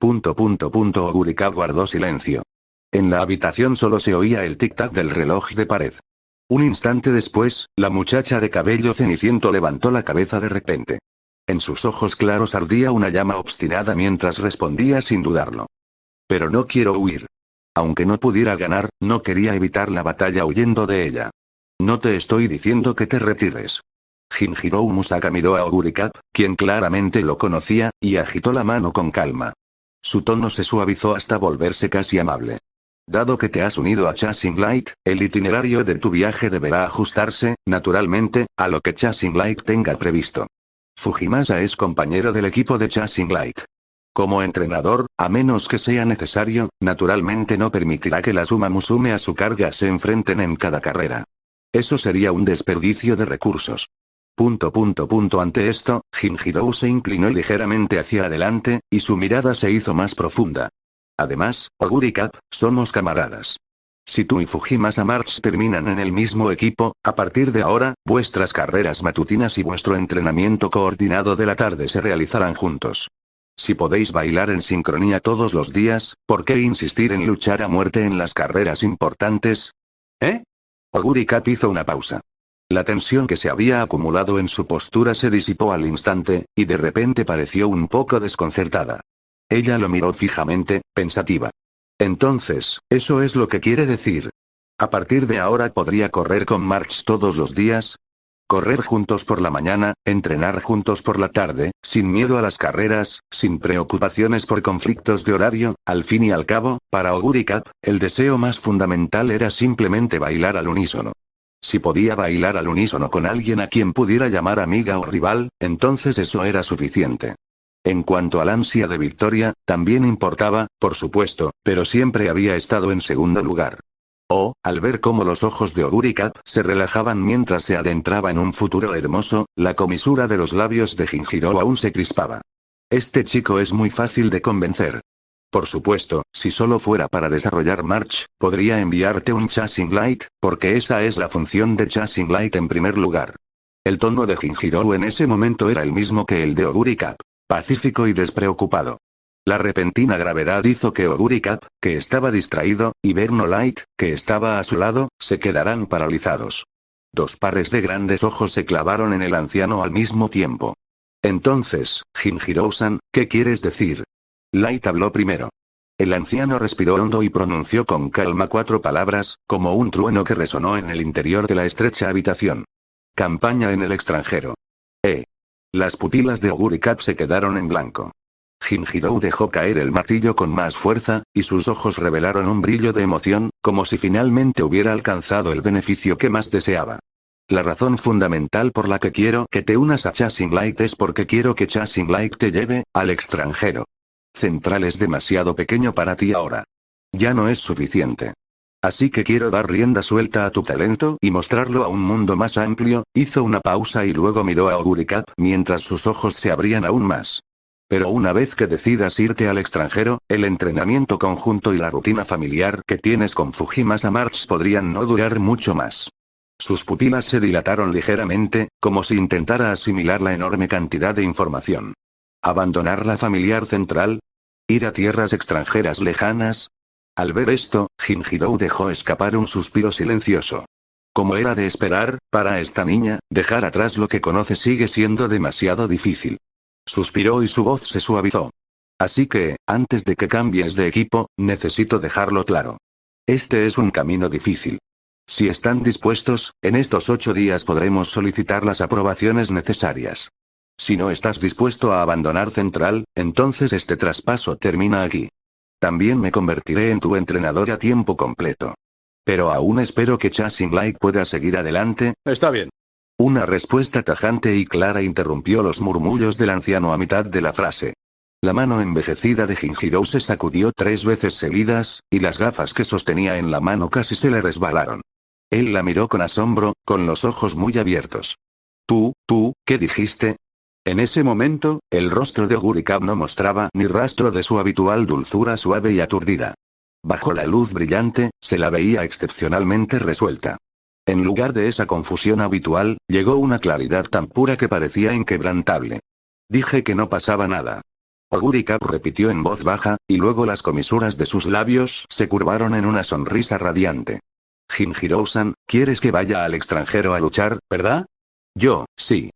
Oguri Cap guardó silencio. En la habitación solo se oía el tic-tac del reloj de pared. Un instante después, la muchacha de cabello ceniciento levantó la cabeza de repente. En sus ojos claros ardía una llama obstinada mientras respondía sin dudarlo. Pero no quiero huir. Aunque no pudiera ganar, no quería evitar la batalla huyendo de ella. No te estoy diciendo que te retires. Jinjiro Musaka miró a Oguri Cap, quien claramente lo conocía, y agitó la mano con calma. Su tono se suavizó hasta volverse casi amable. Dado que te has unido a Chasing Light, el itinerario de tu viaje deberá ajustarse, naturalmente, a lo que Chasing Light tenga previsto. Fujimasa es compañero del equipo de Chasing Light. Como entrenador, a menos que sea necesario, naturalmente no permitirá que las Umamusume a su carga se enfrenten en cada carrera. Eso sería un desperdicio de recursos. Ante esto, Jinjiro se inclinó ligeramente hacia adelante, y su mirada se hizo más profunda. Además, Oguri Cap, somos camaradas. Si tú y Fujimasa March terminan en el mismo equipo, a partir de ahora, vuestras carreras matutinas y vuestro entrenamiento coordinado de la tarde se realizarán juntos. Si podéis bailar en sincronía todos los días, ¿por qué insistir en luchar a muerte en las carreras importantes? ¿Eh? Oguri Cap hizo una pausa. La tensión que se había acumulado en su postura se disipó al instante, y de repente pareció un poco desconcertada. Ella lo miró fijamente, pensativa. Entonces, ¿eso es lo que quiere decir? ¿A partir de ahora podría correr con March todos los días? Correr juntos por la mañana, entrenar juntos por la tarde, sin miedo a las carreras, sin preocupaciones por conflictos de horario. Al fin y al cabo, para Oguri Cap, el deseo más fundamental era simplemente bailar al unísono. Si podía bailar al unísono con alguien a quien pudiera llamar amiga o rival, entonces eso era suficiente. En cuanto al ansia de victoria, también importaba, por supuesto, pero siempre había estado en segundo lugar. Al ver cómo los ojos de Oguri Cap se relajaban mientras se adentraba en un futuro hermoso, la comisura de los labios de Jinjiro aún se crispaba. Este chico es muy fácil de convencer. Por supuesto, si solo fuera para desarrollar March, podría enviarte un Chasing Light, porque esa es la función de Chasing Light en primer lugar. El tono de Jinjiro en ese momento era el mismo que el de Oguri Cap, pacífico y despreocupado. La repentina gravedad hizo que Oguri Cap, que estaba distraído, y Verno Light, que estaba a su lado, se quedaran paralizados. Dos pares de grandes ojos se clavaron en el anciano al mismo tiempo. Entonces, Jinjiro-san, ¿qué quieres decir? Light habló primero. El anciano respiró hondo y pronunció con calma 4 palabras, como un trueno que resonó en el interior de la estrecha habitación. Campaña en el extranjero. Las pupilas de Oguri Cap se quedaron en blanco. Jinjiro dejó caer el martillo con más fuerza, y sus ojos revelaron un brillo de emoción, como si finalmente hubiera alcanzado el beneficio que más deseaba. La razón fundamental por la que quiero que te unas a Chasing Light es porque quiero que Chasing Light te lleve al extranjero. Central es demasiado pequeño para ti ahora. Ya no es suficiente. Así que quiero dar rienda suelta a tu talento y mostrarlo a un mundo más amplio. Hizo una pausa y luego miró a Oguri Cap mientras sus ojos se abrían aún más. Pero una vez que decidas irte al extranjero, el entrenamiento conjunto y la rutina familiar que tienes con Fujimasa March podrían no durar mucho más. Sus pupilas se dilataron ligeramente, como si intentara asimilar la enorme cantidad de información. ¿Abandonar la familiar central? ¿Ir a tierras extranjeras lejanas? Al ver esto, Jinjiro dejó escapar un suspiro silencioso. Como era de esperar, para esta niña, dejar atrás lo que conoce sigue siendo demasiado difícil. Suspiró y su voz se suavizó. Así que, antes de que cambies de equipo, necesito dejarlo claro. Este es un camino difícil. Si están dispuestos, en estos 8 días podremos solicitar las aprobaciones necesarias. Si no estás dispuesto a abandonar Central, entonces este traspaso termina aquí. También me convertiré en tu entrenador a tiempo completo. Pero aún espero que Chasing Light pueda seguir adelante. Está bien. Una respuesta tajante y clara interrumpió los murmullos del anciano a mitad de la frase. La mano envejecida de Jinjiro se sacudió 3 veces seguidas, y las gafas que sostenía en la mano casi se le resbalaron. Él la miró con asombro, con los ojos muy abiertos. ¿Tú, qué dijiste? En ese momento, el rostro de Oguricap no mostraba ni rastro de su habitual dulzura suave y aturdida. Bajo la luz brillante, se la veía excepcionalmente resuelta. En lugar de esa confusión habitual, llegó una claridad tan pura que parecía inquebrantable. Dije que no pasaba nada. Oguricap repitió en voz baja, y luego las comisuras de sus labios se curvaron en una sonrisa radiante. Jinjiro-san, ¿quieres que vaya al extranjero a luchar, verdad? Yo, sí.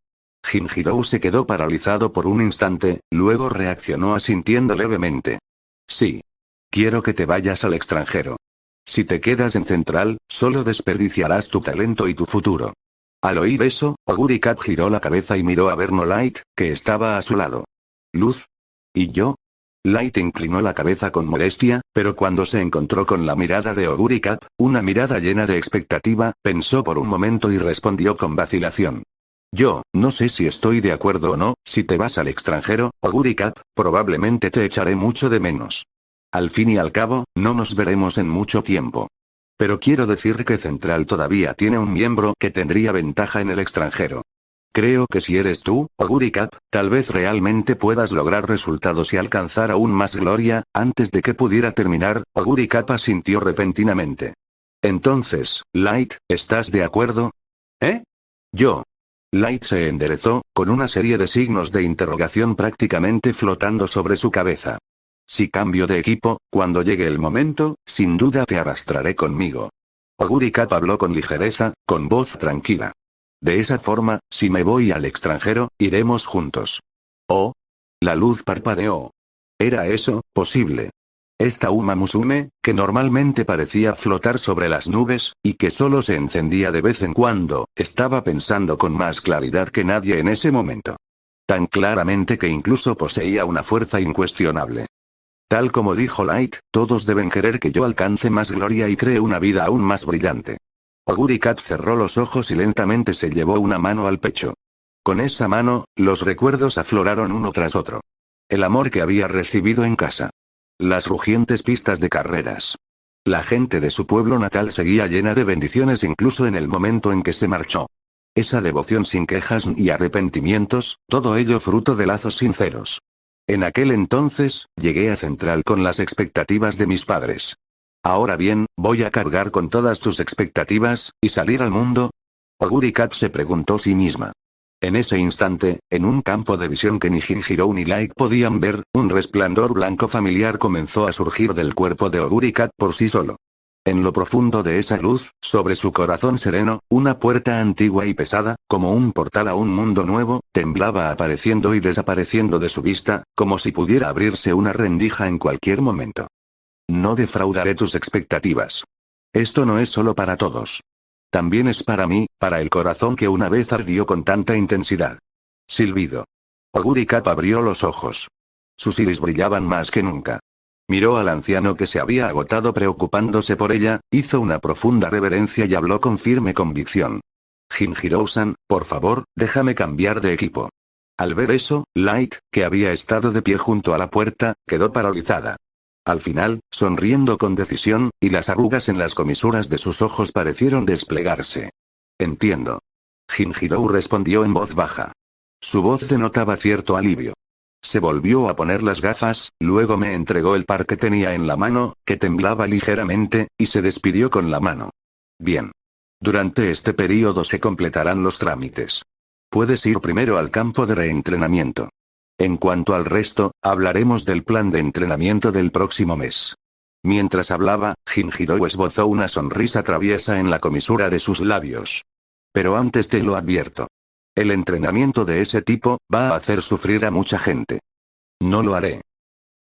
Jinjiro se quedó paralizado por un instante, luego reaccionó asintiendo levemente. Sí. Quiero que te vayas al extranjero. Si te quedas en Central, solo desperdiciarás tu talento y tu futuro. Al oír eso, Oguricap giró la cabeza y miró a Verno Light, que estaba a su lado. ¿Luz? ¿Y yo? Light inclinó la cabeza con modestia, pero cuando se encontró con la mirada de Oguricap, una mirada llena de expectativa, pensó por un momento y respondió con vacilación. Yo, no sé si estoy de acuerdo o no, si te vas al extranjero, Oguricap, probablemente te echaré mucho de menos. Al fin y al cabo, no nos veremos en mucho tiempo. Pero quiero decir que Central todavía tiene un miembro que tendría ventaja en el extranjero. Creo que si eres tú, Oguricap, tal vez realmente puedas lograr resultados y alcanzar aún más gloria. Antes de que pudiera terminar, Oguricap asintió repentinamente. Entonces, Light, ¿estás de acuerdo? ¿Eh? Yo. Light se enderezó, con una serie de signos de interrogación prácticamente flotando sobre su cabeza. Si cambio de equipo, cuando llegue el momento, sin duda te arrastraré conmigo. Oguricap habló con ligereza, con voz tranquila. De esa forma, si me voy al extranjero, iremos juntos. Oh. La luz parpadeó. ¿Era eso posible? Esta Uma Musume, que normalmente parecía flotar sobre las nubes, y que solo se encendía de vez en cuando, estaba pensando con más claridad que nadie en ese momento. Tan claramente que incluso poseía una fuerza incuestionable. Tal como dijo Light, todos deben querer que yo alcance más gloria y cree una vida aún más brillante. Oguricap cerró los ojos y lentamente se llevó una mano al pecho. Con esa mano, los recuerdos afloraron uno tras otro. El amor que había recibido en casa. Las rugientes pistas de carreras. La gente de su pueblo natal seguía llena de bendiciones incluso en el momento en que se marchó. Esa devoción sin quejas ni arrepentimientos, todo ello fruto de lazos sinceros. En aquel entonces, llegué a Central con las expectativas de mis padres. Ahora bien, ¿voy a cargar con todas tus expectativas, y salir al mundo? Oguricap se preguntó sí misma. En ese instante, en un campo de visión que ni Jinjiro ni Light podían ver, un resplandor blanco familiar comenzó a surgir del cuerpo de Oguricap por sí solo. En lo profundo de esa luz, sobre su corazón sereno, una puerta antigua y pesada, como un portal a un mundo nuevo, temblaba apareciendo y desapareciendo de su vista, como si pudiera abrirse una rendija en cualquier momento. No defraudaré tus expectativas. Esto no es solo para todos. También es para mí, para el corazón que una vez ardió con tanta intensidad. Silbido. Oguricap abrió los ojos. Sus iris brillaban más que nunca. Miró al anciano que se había agotado preocupándose por ella, hizo una profunda reverencia y habló con firme convicción. Jinjiro-san, por favor, déjame cambiar de equipo. Al ver eso, Light, que había estado de pie junto a la puerta, quedó paralizada. Al final, sonriendo con decisión, y las arrugas en las comisuras de sus ojos parecieron desplegarse. Entiendo. Jinjiro respondió en voz baja. Su voz denotaba cierto alivio. Se volvió a poner las gafas, luego me entregó el par que tenía en la mano, que temblaba ligeramente, y se despidió con la mano. Bien. Durante este período se completarán los trámites. Puedes ir primero al campo de reentrenamiento. En cuanto al resto, hablaremos del plan de entrenamiento del próximo mes. Mientras hablaba, Jinjiro esbozó una sonrisa traviesa en la comisura de sus labios. Pero antes te lo advierto. El entrenamiento de ese tipo, va a hacer sufrir a mucha gente. No lo haré.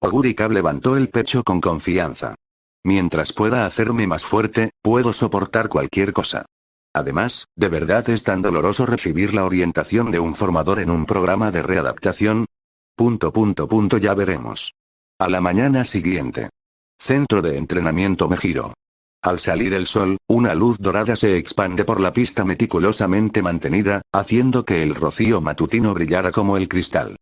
Oguricap levantó el pecho con confianza. Mientras pueda hacerme más fuerte, puedo soportar cualquier cosa. Además, ¿de verdad es tan doloroso recibir la orientación de un formador en un programa de readaptación? Ya veremos. A la mañana siguiente. Centro de entrenamiento Mejiro. Al salir el sol, una luz dorada se expande por la pista meticulosamente mantenida, haciendo que el rocío matutino brillara como el cristal.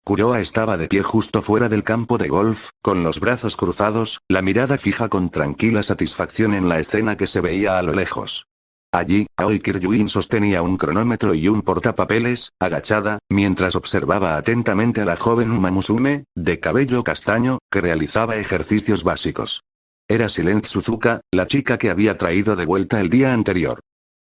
Kuroa estaba de pie justo fuera del campo de golf, con los brazos cruzados, la mirada fija con tranquila satisfacción en la escena que se veía a lo lejos. Allí, Aoi Kiryuin sostenía un cronómetro y un portapapeles, agachada, mientras observaba atentamente a la joven Uma Musume, de cabello castaño, que realizaba ejercicios básicos. Era Silent Suzuka, la chica que había traído de vuelta el día anterior.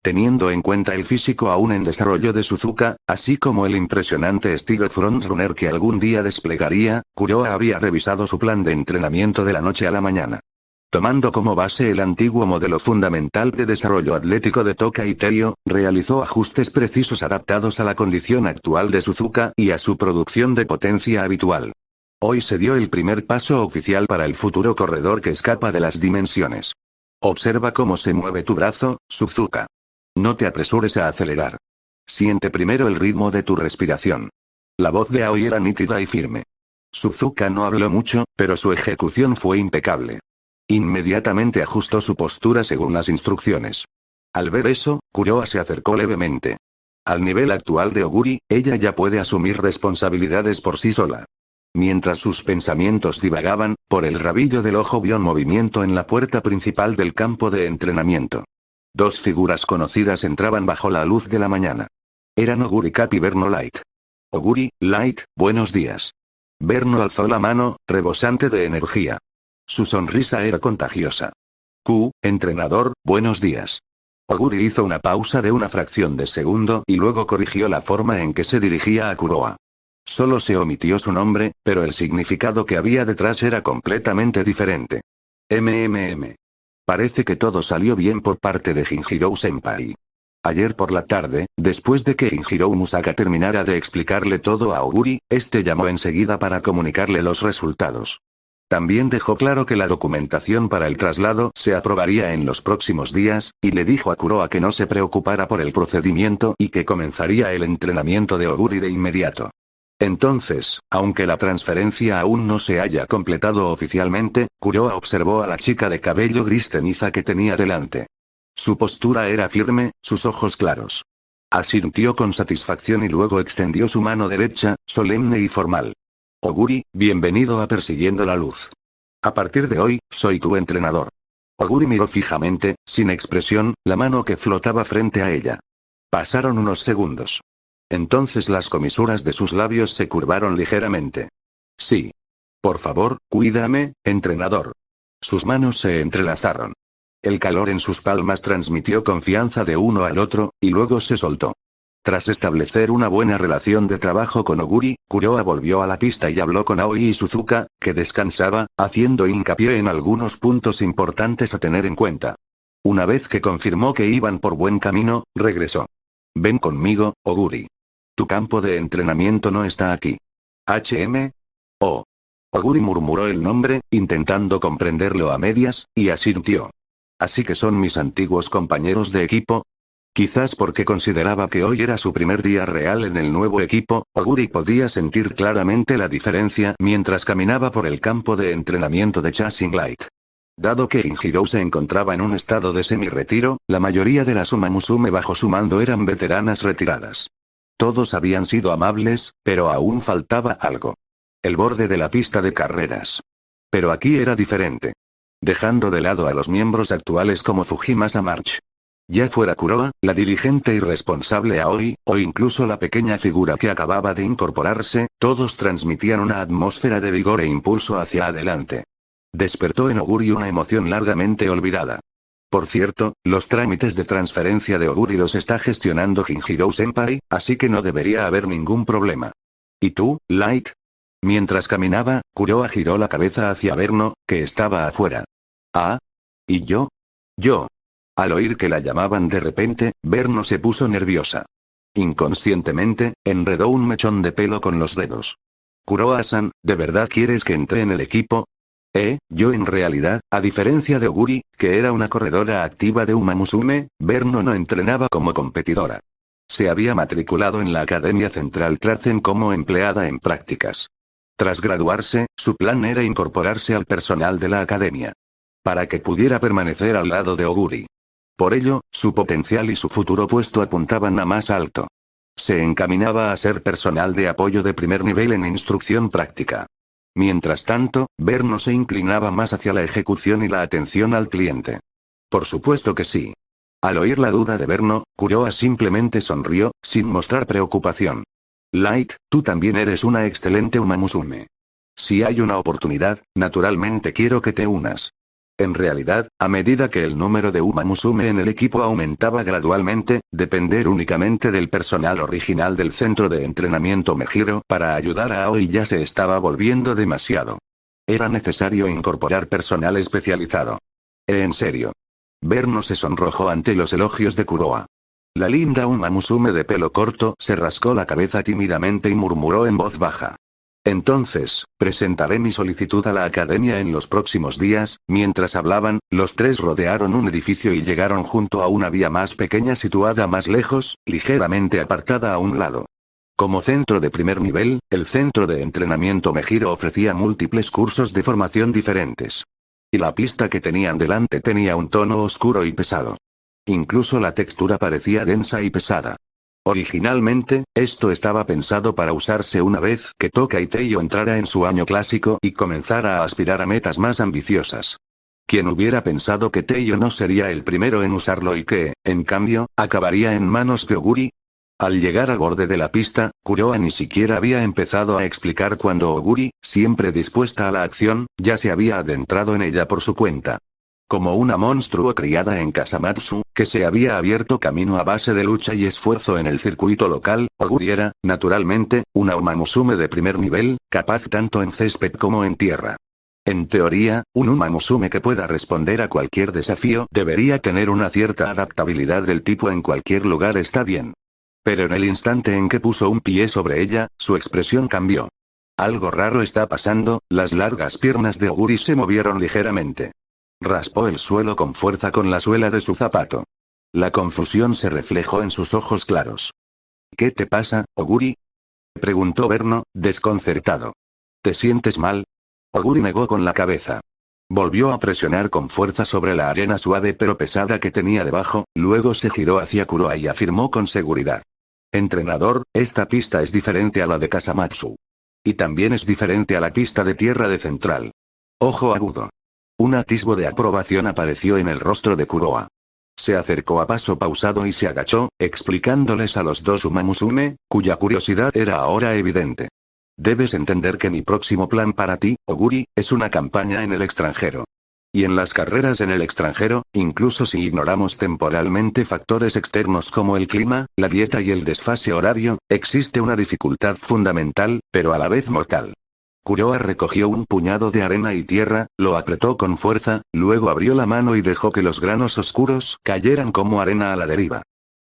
Teniendo en cuenta el físico aún en desarrollo de Suzuka, así como el impresionante estilo frontrunner que algún día desplegaría, Kuroa había revisado su plan de entrenamiento de la noche a la mañana. Tomando como base el antiguo modelo fundamental de desarrollo atlético de Toka y Terio, realizó ajustes precisos adaptados a la condición actual de Suzuka y a su producción de potencia habitual. Hoy se dio el primer paso oficial para el futuro corredor que escapa de las dimensiones. Observa cómo se mueve tu brazo, Suzuka. No te apresures a acelerar. Siente primero el ritmo de tu respiración. La voz de Aoi era nítida y firme. Suzuka no habló mucho, pero su ejecución fue impecable. Inmediatamente ajustó su postura según las instrucciones. Al ver eso, Kuroa se acercó levemente. Al nivel actual de Oguri, ella ya puede asumir responsabilidades por sí sola. Mientras sus pensamientos divagaban, por el rabillo del ojo vio un movimiento en la puerta principal del campo de entrenamiento. Dos figuras conocidas entraban bajo la luz de la mañana. Eran Oguri Cap y Verno Light. Oguri, Light, buenos días. Verno alzó la mano, rebosante de energía. Su sonrisa era contagiosa. Entrenador, buenos días. Oguri hizo una pausa de una fracción de segundo y luego corrigió la forma en que se dirigía a Kuroa. Solo se omitió su nombre, pero el significado que había detrás era completamente diferente. Parece que todo salió bien por parte de Jinjirou-senpai. Ayer por la tarde, después de que Jinjirou Musaka terminara de explicarle todo a Oguri, este llamó enseguida para comunicarle los resultados. También dejó claro que la documentación para el traslado se aprobaría en los próximos días, y le dijo a Kuroa que no se preocupara por el procedimiento y que comenzaría el entrenamiento de Oguri de inmediato. Entonces, aunque la transferencia aún no se haya completado oficialmente, Kuroa observó a la chica de cabello gris ceniza que tenía delante. Su postura era firme, sus ojos claros. Asintió con satisfacción y luego extendió su mano derecha, solemne y formal. Oguri, bienvenido a Persiguiendo la Luz. A partir de hoy, soy tu entrenador. Oguri miró fijamente, sin expresión, la mano que flotaba frente a ella. Pasaron unos segundos. Entonces las comisuras de sus labios se curvaron ligeramente. Sí. Por favor, cuídame, entrenador. Sus manos se entrelazaron. El calor en sus palmas transmitió confianza de uno al otro, y luego se soltó. Tras establecer una buena relación de trabajo con Oguri, Kuroa volvió a la pista y habló con Aoi y Suzuka, que descansaba, haciendo hincapié en algunos puntos importantes a tener en cuenta. Una vez que confirmó que iban por buen camino, regresó. Ven conmigo, Oguri. Tu campo de entrenamiento no está aquí. Oh. Oguri murmuró el nombre, intentando comprenderlo a medias, y asintió. Así que son mis antiguos compañeros de equipo. Quizás porque consideraba que hoy era su primer día real en el nuevo equipo, Oguri podía sentir claramente la diferencia mientras caminaba por el campo de entrenamiento de Chasing Light. Dado que Injirou se encontraba en un estado de semi-retiro, la mayoría de las Uma Musume bajo su mando eran veteranas retiradas. Todos habían sido amables, pero aún faltaba algo. El borde de la pista de carreras. Pero aquí era diferente. Dejando de lado a los miembros actuales como Fujimasa March. Ya fuera Kuroa, la dirigente y responsable Aoi, o incluso la pequeña figura que acababa de incorporarse, todos transmitían una atmósfera de vigor e impulso hacia adelante. Despertó en Oguri una emoción largamente olvidada. Por cierto, los trámites de transferencia de Oguri los está gestionando Jinjirou-senpai, así que no debería haber ningún problema. ¿Y tú, Light? Mientras caminaba, Kuroa giró la cabeza hacia Verno, que estaba afuera. ¿Ah? ¿Y yo? Yo. Al oír que la llamaban de repente, Verno se puso nerviosa. Inconscientemente, enredó un mechón de pelo con los dedos. Kuroa-san, ¿de verdad quieres que entre en el equipo? Yo en realidad, a diferencia de Oguri, que era una corredora activa de Uma Musume, Berno no entrenaba como competidora. Se había matriculado en la Academia Central Trazen como empleada en prácticas. Tras graduarse, su plan era incorporarse al personal de la academia, para que pudiera permanecer al lado de Oguri. Por ello, su potencial y su futuro puesto apuntaban a más alto. Se encaminaba a ser personal de apoyo de primer nivel en instrucción práctica. Mientras tanto, Berno se inclinaba más hacia la ejecución y la atención al cliente. Por supuesto que sí. Al oír la duda de Berno, Kuroa simplemente sonrió, sin mostrar preocupación. Light, tú también eres una excelente Uma Musume. Si hay una oportunidad, naturalmente quiero que te unas. En realidad, a medida que el número de Uma Musume en el equipo aumentaba gradualmente, depender únicamente del personal original del centro de entrenamiento Mejiro para ayudar a Aoi ya se estaba volviendo demasiado. Era necesario incorporar personal especializado. En serio. Berno se sonrojó ante los elogios de Kuroa. La linda Uma Musume de pelo corto se rascó la cabeza tímidamente y murmuró en voz baja. Entonces, presentaré mi solicitud a la academia en los próximos días. Mientras hablaban, los tres rodearon un edificio y llegaron junto a una vía más pequeña situada más lejos, ligeramente apartada a un lado. Como centro de primer nivel, el centro de entrenamiento Mejiro ofrecía múltiples cursos de formación diferentes. Y la pista que tenían delante tenía un tono oscuro y pesado. Incluso la textura parecía densa y pesada. Originalmente, esto estaba pensado para usarse una vez que Tokai Teiyo entrara en su año clásico y comenzara a aspirar a metas más ambiciosas. ¿Quién hubiera pensado que Teiyo no sería el primero en usarlo y que, en cambio, acabaría en manos de Oguri? Al llegar al borde de la pista, Kuroa ni siquiera había empezado a explicar cuando Oguri, siempre dispuesta a la acción, ya se había adentrado en ella por su cuenta. Como una monstruo criada en Kasamatsu, que se había abierto camino a base de lucha y esfuerzo en el circuito local, Oguri era, naturalmente, una Uma Musume de primer nivel, capaz tanto en césped como en tierra. En teoría, un Uma Musume que pueda responder a cualquier desafío debería tener una cierta adaptabilidad del tipo en cualquier lugar está bien. Pero en el instante en que puso un pie sobre ella, su expresión cambió. Algo raro está pasando, las largas piernas de Oguri se movieron ligeramente. Raspó el suelo con fuerza con la suela de su zapato. La confusión se reflejó en sus ojos claros. ¿Qué te pasa, Oguri? Preguntó Berno, desconcertado. ¿Te sientes mal? Oguri negó con la cabeza. Volvió a presionar con fuerza sobre la arena suave pero pesada que tenía debajo, luego se giró hacia Kuroa y afirmó con seguridad. Entrenador, esta pista es diferente a la de Kasamatsu. Y también es diferente a la pista de tierra de Central. Ojo agudo. Un atisbo de aprobación apareció en el rostro de Kuroa. Se acercó a paso pausado y se agachó, explicándoles a los dos Uma Musume, cuya curiosidad era ahora evidente. Debes entender que mi próximo plan para ti, Oguri, es una campaña en el extranjero. Y en las carreras en el extranjero, incluso si ignoramos temporalmente factores externos como el clima, la dieta y el desfase horario, existe una dificultad fundamental, pero a la vez mortal. Kuroa recogió un puñado de arena y tierra, lo apretó con fuerza, luego abrió la mano y dejó que los granos oscuros cayeran como arena a la deriva.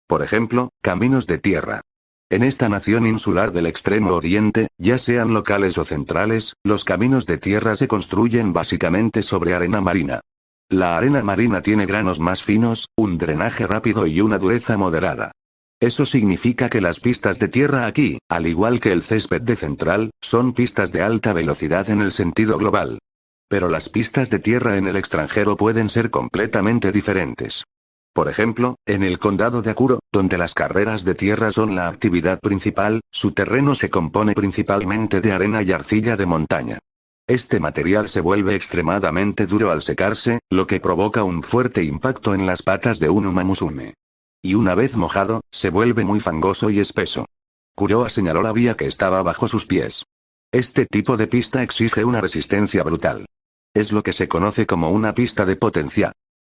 Por ejemplo, caminos de tierra. En esta nación insular del extremo oriente, ya sean locales o centrales, los caminos de tierra se construyen básicamente sobre arena marina. La arena marina tiene granos más finos, un drenaje rápido y una dureza moderada. Eso significa que las pistas de tierra aquí, al igual que el césped de Central, son pistas de alta velocidad en el sentido global. Pero las pistas de tierra en el extranjero pueden ser completamente diferentes. Por ejemplo, en el condado de Akuro, donde las carreras de tierra son la actividad principal, su terreno se compone principalmente de arena y arcilla de montaña. Este material se vuelve extremadamente duro al secarse, lo que provoca un fuerte impacto en las patas de un Uma Musume. Y una vez mojado, se vuelve muy fangoso y espeso. Kuroa señaló la vía que estaba bajo sus pies. Este tipo de pista exige una resistencia brutal. Es lo que se conoce como una pista de potencia.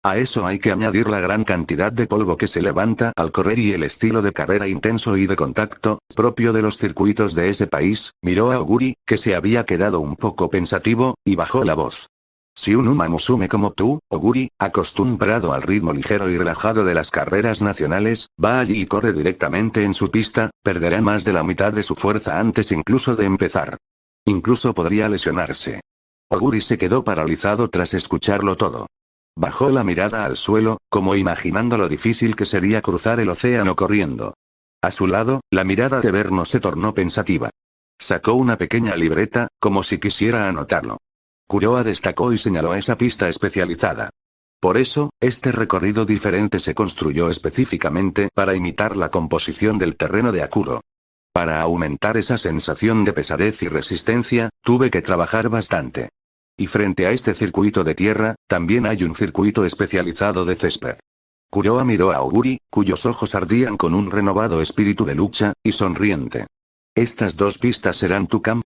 A eso hay que añadir la gran cantidad de polvo que se levanta al correr y el estilo de carrera intenso y de contacto, propio de los circuitos de ese país. Miró a Oguri, que se había quedado un poco pensativo, y bajó la voz. Si un Uma Musume como tú, Oguri, acostumbrado al ritmo ligero y relajado de las carreras nacionales, va allí y corre directamente en su pista, perderá más de la mitad de su fuerza antes incluso de empezar. Incluso podría lesionarse. Oguri se quedó paralizado tras escucharlo todo. Bajó la mirada al suelo, como imaginando lo difícil que sería cruzar el océano corriendo. A su lado, la mirada de Verno se tornó pensativa. Sacó una pequeña libreta, como si quisiera anotarlo. Kuroa destacó y señaló esa pista especializada. Por eso, este recorrido diferente se construyó específicamente para imitar la composición del terreno de Akuro. Para aumentar esa sensación de pesadez y resistencia, tuve que trabajar bastante. Y frente a este circuito de tierra, también hay un circuito especializado de césped. Kuroa miró a Oguri, cuyos ojos ardían con un renovado espíritu de lucha, y sonriente. ¿Estas dos pistas serán tu campo?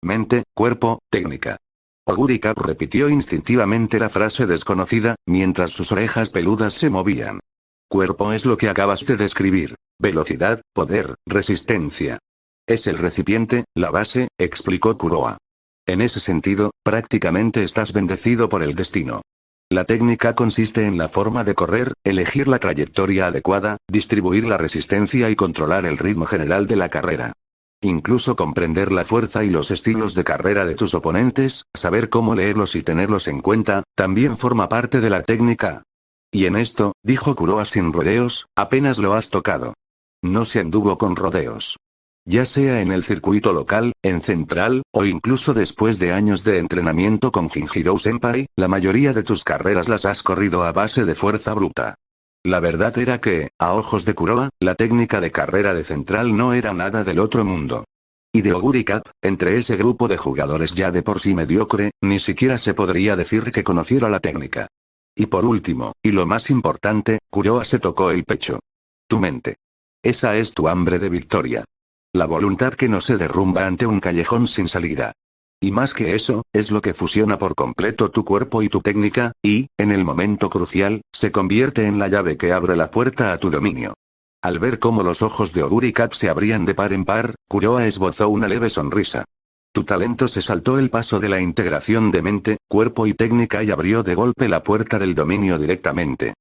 Mente, cuerpo, técnica. Oguri Cap repitió instintivamente la frase desconocida, mientras sus orejas peludas se movían. Cuerpo es lo que acabas de describir. Velocidad, poder, resistencia. Es el recipiente, la base, explicó Kuroa. En ese sentido, prácticamente estás bendecido por el destino. La técnica consiste en la forma de correr, elegir la trayectoria adecuada, distribuir la resistencia y controlar el ritmo general de la carrera. Incluso comprender la fuerza y los estilos de carrera de tus oponentes, saber cómo leerlos y tenerlos en cuenta, también forma parte de la técnica. Y en esto, dijo Kuroa sin rodeos, apenas lo has tocado. No se anduvo con rodeos. Ya sea en el circuito local, en Central, o incluso después de años de entrenamiento con Shinjiro Senpai, la mayoría de tus carreras las has corrido a base de fuerza bruta. La verdad era que, a ojos de Kuroa, la técnica de carrera de Central no era nada del otro mundo. Y de Oguri Cap, entre ese grupo de jugadores ya de por sí mediocre, ni siquiera se podría decir que conociera la técnica. Y por último, y lo más importante, Kuroa se tocó el pecho. Tu mente. Esa es tu hambre de victoria. La voluntad que no se derrumba ante un callejón sin salida. Y más que eso, es lo que fusiona por completo tu cuerpo y tu técnica, y, en el momento crucial, se convierte en la llave que abre la puerta a tu dominio. Al ver cómo los ojos de Oguri Cap se abrían de par en par, Kuroa esbozó una leve sonrisa. Tu talento se saltó el paso de la integración de mente, cuerpo y técnica y abrió de golpe la puerta del dominio directamente.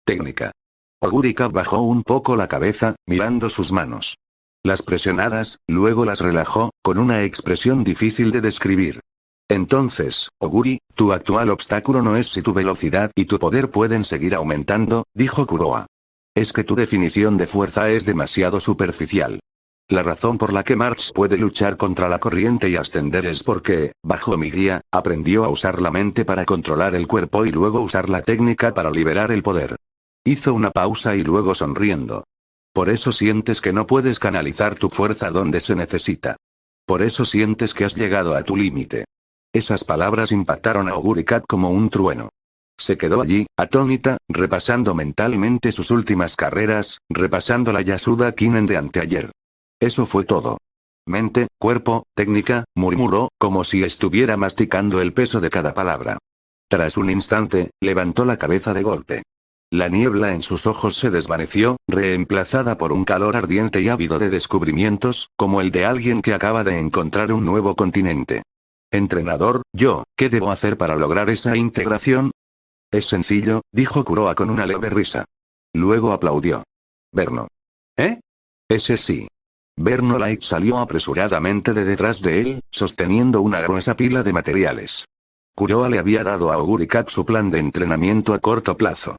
Técnica. Oguri Cap bajó un poco la cabeza, mirando sus manos. Las presionadas, luego las relajó, con una expresión difícil de describir. Entonces, Oguri, tu actual obstáculo no es si tu velocidad y tu poder pueden seguir aumentando, dijo Kuroa. Es que tu definición de fuerza es demasiado superficial. La razón por la que March puede luchar contra la corriente y ascender es porque, bajo mi guía, aprendió a usar la mente para controlar el cuerpo y luego usar la técnica para liberar el poder. Hizo una pausa y luego sonriendo. Por eso sientes que no puedes canalizar tu fuerza donde se necesita. Por eso sientes que has llegado a tu límite. Esas palabras impactaron a Oguri Cap como un trueno. Se quedó allí, atónita, repasando mentalmente sus últimas carreras, repasando la Yasuda Kinen de anteayer. Eso fue todo. Mente, cuerpo, técnica, murmuró, como si estuviera masticando el peso de cada palabra. Tras un instante, levantó la cabeza de golpe. La niebla en sus ojos se desvaneció, reemplazada por un calor ardiente y ávido de descubrimientos, como el de alguien que acaba de encontrar un nuevo continente. Entrenador, ¿qué debo hacer para lograr esa integración? Es sencillo, dijo Kuroa con una leve risa. Luego aplaudió. Verno. ¿Eh? Ese sí. Verno Light salió apresuradamente de detrás de él, sosteniendo una gruesa pila de materiales. Kuroa le había dado a Oguri Cap su plan de entrenamiento a corto plazo.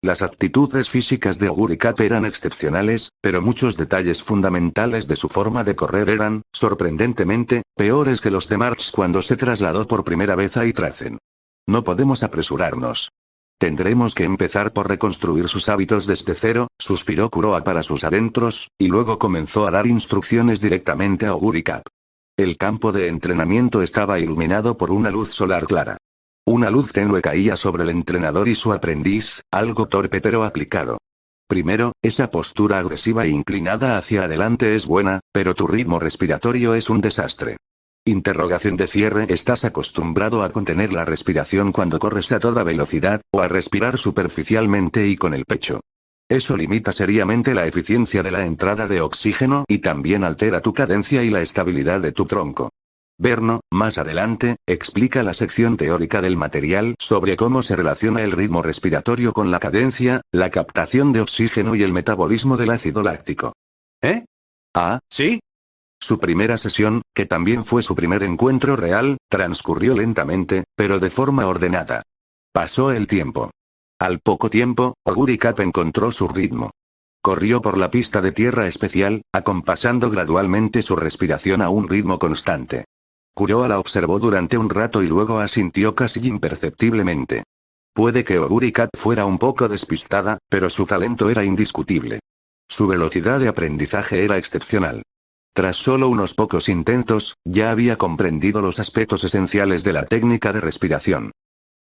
Las aptitudes físicas de Oguri Cap eran excepcionales, pero muchos detalles fundamentales de su forma de correr eran, sorprendentemente, peores que los de March cuando se trasladó por primera vez a Itrazen. No podemos apresurarnos. Tendremos que empezar por reconstruir sus hábitos desde cero, suspiró Kuroa para sus adentros, y luego comenzó a dar instrucciones directamente a Oguri Cap. El campo de entrenamiento estaba iluminado por una luz solar clara. Una luz tenue caía sobre el entrenador y su aprendiz, algo torpe pero aplicado. Primero, esa postura agresiva e inclinada hacia adelante es buena, pero tu ritmo respiratorio es un desastre. Interrogación de cierre. ¿Estás acostumbrado a contener la respiración cuando corres a toda velocidad, o a respirar superficialmente y con el pecho? Eso limita seriamente la eficiencia de la entrada de oxígeno y también altera tu cadencia y la estabilidad de tu tronco. Verno, más adelante, explica la sección teórica del material sobre cómo se relaciona el ritmo respiratorio con la cadencia, la captación de oxígeno y el metabolismo del ácido láctico. ¿Eh? Ah, ¿sí? Su primera sesión, que también fue su primer encuentro real, transcurrió lentamente, pero de forma ordenada. Pasó el tiempo. Al poco tiempo, Oguri Cap encontró su ritmo. Corrió por la pista de tierra especial, acompasando gradualmente su respiración a un ritmo constante. Kuroa la observó durante un rato y luego asintió casi imperceptiblemente. Puede que Oguri Cap fuera un poco despistada, pero su talento era indiscutible. Su velocidad de aprendizaje era excepcional. Tras solo unos pocos intentos, ya había comprendido los aspectos esenciales de la técnica de respiración.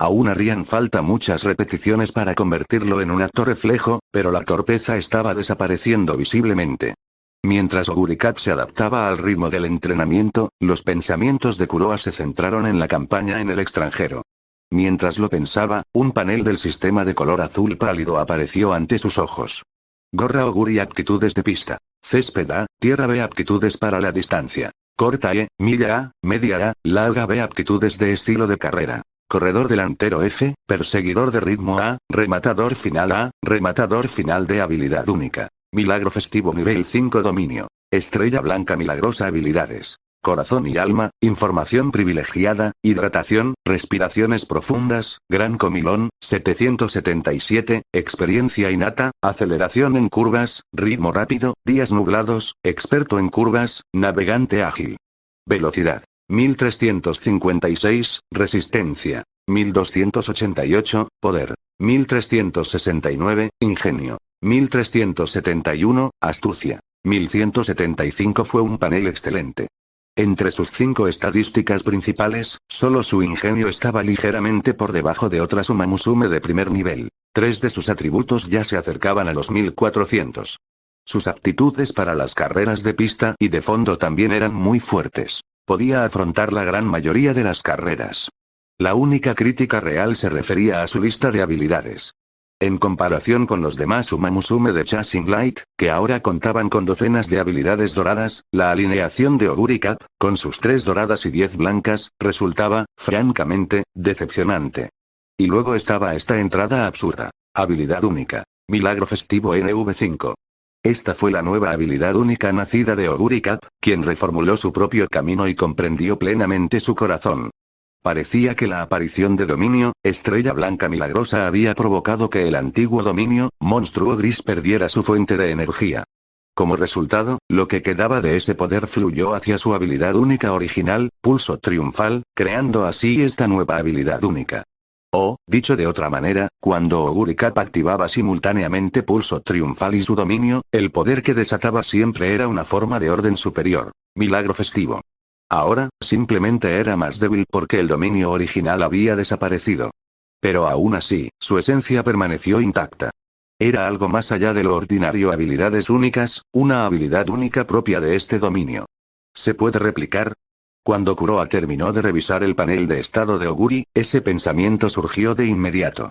Aún harían falta muchas repeticiones para convertirlo en un acto reflejo, pero la torpeza estaba desapareciendo visiblemente. Mientras Oguri-Cup se adaptaba al ritmo del entrenamiento, los pensamientos de Kuroa se centraron en la campaña en el extranjero. Mientras lo pensaba, un panel del sistema de color azul pálido apareció ante sus ojos. Gorra Oguri aptitudes de pista. Césped A, tierra B aptitudes para la distancia. Corta E, milla A, media A, larga B aptitudes de estilo de carrera. Corredor delantero F, perseguidor de ritmo A, rematador final de habilidad única. Milagro festivo nivel 5 dominio. Estrella blanca milagrosa habilidades. Corazón y alma, información privilegiada, hidratación, respiraciones profundas, gran comilón, 777, experiencia innata, aceleración en curvas, ritmo rápido, días nublados, experto en curvas, navegante ágil. Velocidad. 1356, resistencia. 1288, poder. 1369, ingenio. 1371, astucia. 1175 fue un panel excelente. Entre sus 5 estadísticas principales, solo su ingenio estaba ligeramente por debajo de otras Umamusume de primer nivel. 3 de sus atributos ya se acercaban a los 1400. Sus aptitudes para las carreras de pista y de fondo también eran muy fuertes. Podía afrontar la gran mayoría de las carreras. La única crítica real se refería a su lista de habilidades. En comparación con los demás Umamusume de Chasing Light, que ahora contaban con docenas de habilidades doradas, la alineación de Oguri-Cup, con sus 3 doradas y 10 blancas, resultaba, francamente, decepcionante. Y luego estaba esta entrada absurda. Habilidad única. Milagro festivo NV5. Esta fue la nueva habilidad única nacida de Oguri-Cup, quien reformuló su propio camino y comprendió plenamente su corazón. Parecía que la aparición de Dominio, Estrella Blanca Milagrosa había provocado que el antiguo Dominio, Monstruo Gris perdiera su fuente de energía. Como resultado, lo que quedaba de ese poder fluyó hacia su habilidad única original, Pulso Triunfal, creando así esta nueva habilidad única. O, dicho de otra manera, cuando Oguri-Cup activaba simultáneamente Pulso Triunfal y su Dominio, el poder que desataba siempre era una forma de orden superior. Milagro festivo. Ahora, simplemente era más débil porque el dominio original había desaparecido. Pero aún así, su esencia permaneció intacta. Era algo más allá de lo ordinario, habilidades únicas, una habilidad única propia de este dominio. ¿Se puede replicar? Cuando Kuroa terminó de revisar el panel de estado de Oguri, ese pensamiento surgió de inmediato.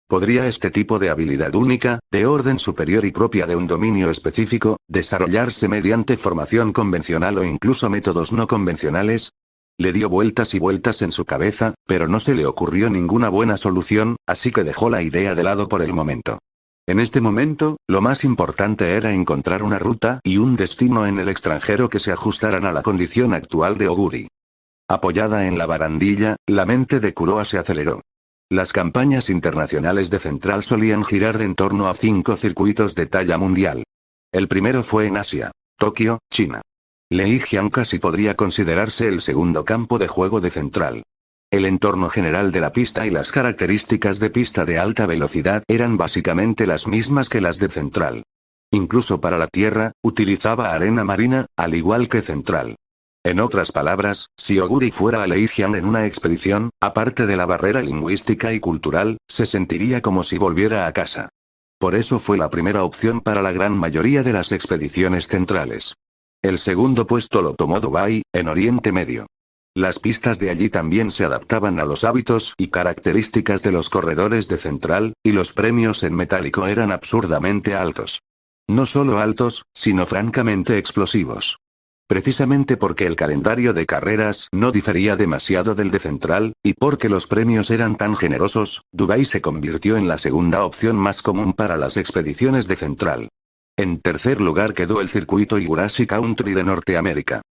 ¿Podría este tipo de habilidad única, de orden superior y propia de un dominio específico, desarrollarse mediante formación convencional o incluso métodos no convencionales? Le dio vueltas y vueltas en su cabeza, pero no se le ocurrió ninguna buena solución, así que dejó la idea de lado por el momento. En este momento, lo más importante era encontrar una ruta y un destino en el extranjero que se ajustaran a la condición actual de Oguri. Apoyada en la barandilla, la mente de Kuroa se aceleró. Las campañas internacionales de Central solían girar en torno a 5 circuitos de talla mundial. El primero fue en Asia, Tokio, China. Leijiang casi podría considerarse el segundo campo de juego de Central. El entorno general de la pista y las características de pista de alta velocidad eran básicamente las mismas que las de Central. Incluso para la tierra, utilizaba arena marina, al igual que Central. En otras palabras, si Oguri fuera a Leijiang en una expedición, aparte de la barrera lingüística y cultural, se sentiría como si volviera a casa. Por eso fue la primera opción para la gran mayoría de las expediciones centrales. El segundo puesto lo tomó Dubái, en Oriente Medio. Las pistas de allí también se adaptaban a los hábitos y características de los corredores de Central, y los premios en metálico eran absurdamente altos. No solo altos, sino francamente explosivos. Precisamente porque el calendario de carreras no difería demasiado del de Central, y porque los premios eran tan generosos, Dubái se convirtió en la segunda opción más común para las expediciones de Central. En tercer lugar quedó el circuito Jurassic Country de Norteamérica.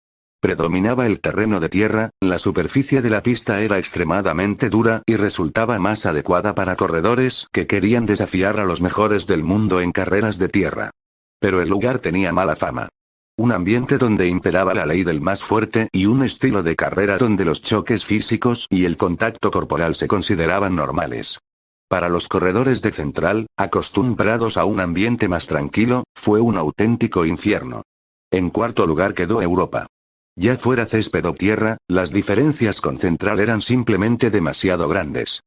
Predominaba el terreno de tierra, la superficie de la pista era extremadamente dura y resultaba más adecuada para corredores que querían desafiar a los mejores del mundo en carreras de tierra. Pero el lugar tenía mala fama. Un ambiente donde imperaba la ley del más fuerte y un estilo de carrera donde los choques físicos y el contacto corporal se consideraban normales. Para los corredores de Central, acostumbrados a un ambiente más tranquilo, fue un auténtico infierno. En cuarto lugar quedó Europa. Ya fuera césped o tierra, las diferencias con Central eran simplemente demasiado grandes.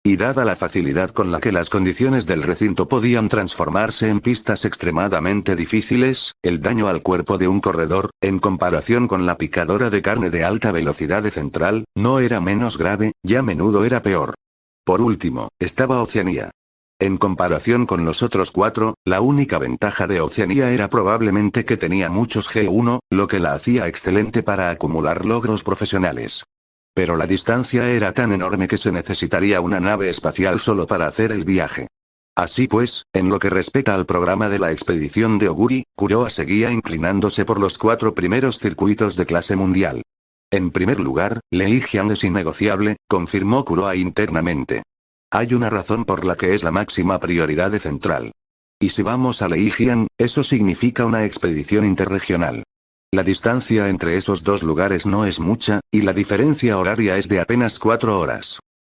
Y dada la facilidad con la que las condiciones del recinto podían transformarse en pistas extremadamente difíciles, el daño al cuerpo de un corredor, en comparación con la picadora de carne de alta velocidad de Central, no era menos grave, y a menudo era peor. Por último, estaba Oceanía. En comparación con los otros 4, la única ventaja de Oceanía era probablemente que tenía muchos G1, lo que la hacía excelente para acumular logros profesionales. Pero la distancia era tan enorme que se necesitaría una nave espacial solo para hacer el viaje. Así pues, en lo que respecta al programa de la expedición de Oguri, Kuroa seguía inclinándose por los 4 primeros circuitos de clase mundial. En primer lugar, Legian es innegociable, confirmó Kuroa internamente. Hay una razón por la que es la máxima prioridad de Central. Y si vamos a Legian, eso significa una expedición interregional. La distancia entre esos 2 lugares no es mucha, y la diferencia horaria es de apenas 4 horas.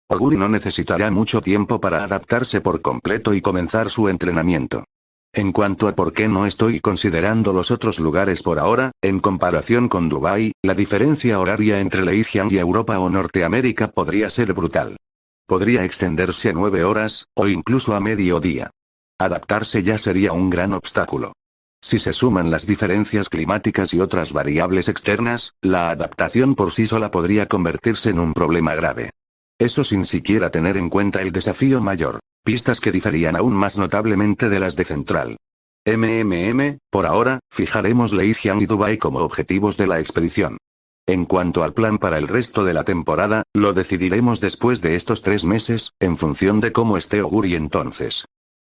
Oguri no necesitará mucho tiempo para adaptarse por completo y comenzar su entrenamiento. En cuanto a por qué no estoy considerando los otros lugares por ahora, en comparación con Dubái, la diferencia horaria entre Legian y Europa o Norteamérica podría ser brutal. Podría extenderse a 9 horas, o incluso a mediodía. Adaptarse ya sería un gran obstáculo. Si se suman las diferencias climáticas y otras variables externas, la adaptación por sí sola podría convertirse en un problema grave. Eso sin siquiera tener en cuenta el desafío mayor, pistas que diferían aún más notablemente de las de Central. Por ahora, fijaremos Legian y Dubái como objetivos de la expedición. En cuanto al plan para el resto de la temporada, lo decidiremos después de estos 3 meses, en función de cómo esté Oguri entonces.